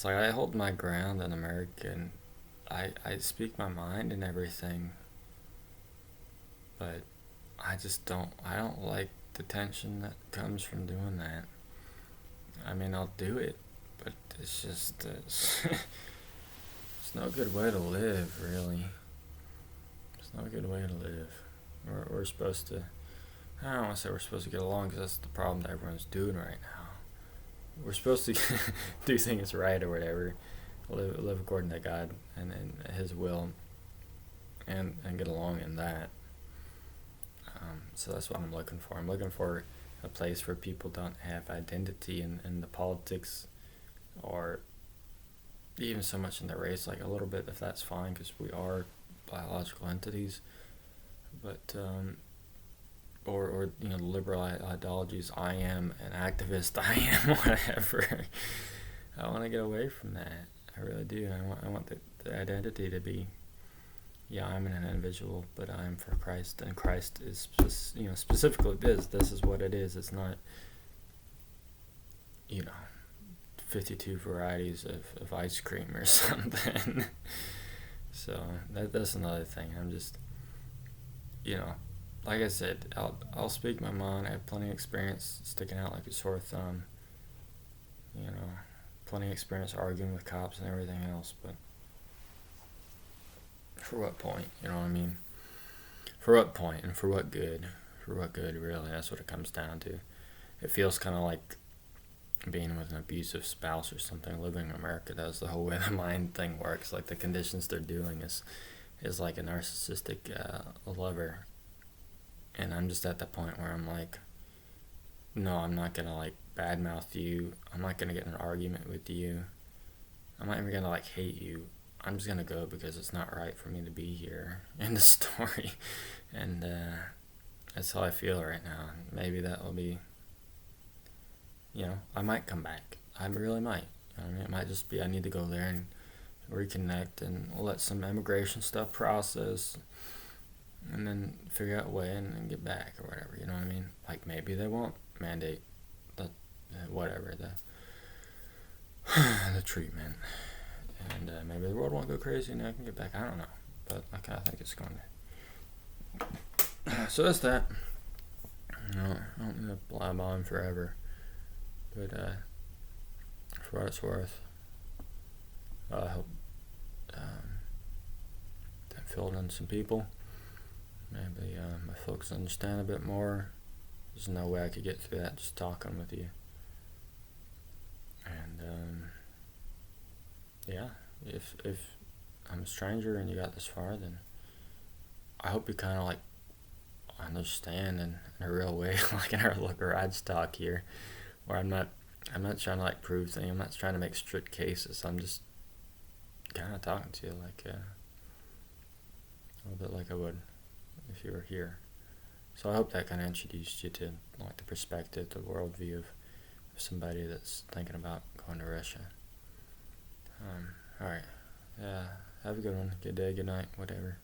[SPEAKER 1] like I hold my ground in America, and I speak my mind and everything. But I don't like the tension that comes from doing that. I mean, I'll do it. But it's just, it's no good way to live, really. It's no good way to live. We're supposed to, I don't want to say we're supposed to get along because that's the problem that everyone's doing right now. We're supposed to do things right or whatever, live according to God and His will, and get along in that. So that's what I'm looking for. I'm looking for a place where people don't have identity in the politics or even so much in the race, like a little bit if that's fine because we are biological entities, but or the liberal ideologies, I am an activist, I am whatever. I want to get away from that. I really do. I want the identity to be, yeah, I'm an individual, but I'm for Christ, and Christ is specifically this is what it is. It's not 52 varieties of ice cream or something. So that's another thing. I'm just, like I said, I'll speak my mind. I have plenty of experience sticking out like a sore thumb. Plenty of experience arguing with cops and everything else. But for what point? You know what I mean? For what point and for what good? For what good, really? That's what it comes down to. It feels kind of like being with an abusive spouse or something. Living in America does. The whole way the mind thing works, like the conditions they're doing is like a narcissistic lover, and I'm just at that point where I'm like, no, I'm not gonna like badmouth you. I'm not gonna get in an argument with you. I'm not even gonna like hate you. I'm just gonna go because it's not right for me to be here in the story, and that's how I feel right now. Maybe that will be. I might come back. I really might. It might just be I need to go there and reconnect and let some immigration stuff process and then figure out a way and get back or whatever. You know what I mean? Like maybe they won't mandate the whatever the treatment, and maybe the world won't go crazy and I can get back. I don't know, but I kind of think it's going to. So that's that. I don't need to blab on forever. But for what it's worth, I hope that filled in some people. Maybe my folks understand a bit more. There's no way I could get through that just talking with you. And yeah, if I'm a stranger and you got this far, then I hope you kind of like understand in a real way, like in our little garage talk here, where I'm not trying to like prove things. I'm not trying to make strict cases. I'm just kind of talking to you like a little bit like I would if you were here. So I hope that kind of introduced you to like the perspective, the worldview of somebody that's thinking about going to Russia. All right. Yeah. Have a good one. Good day. Good night. Whatever.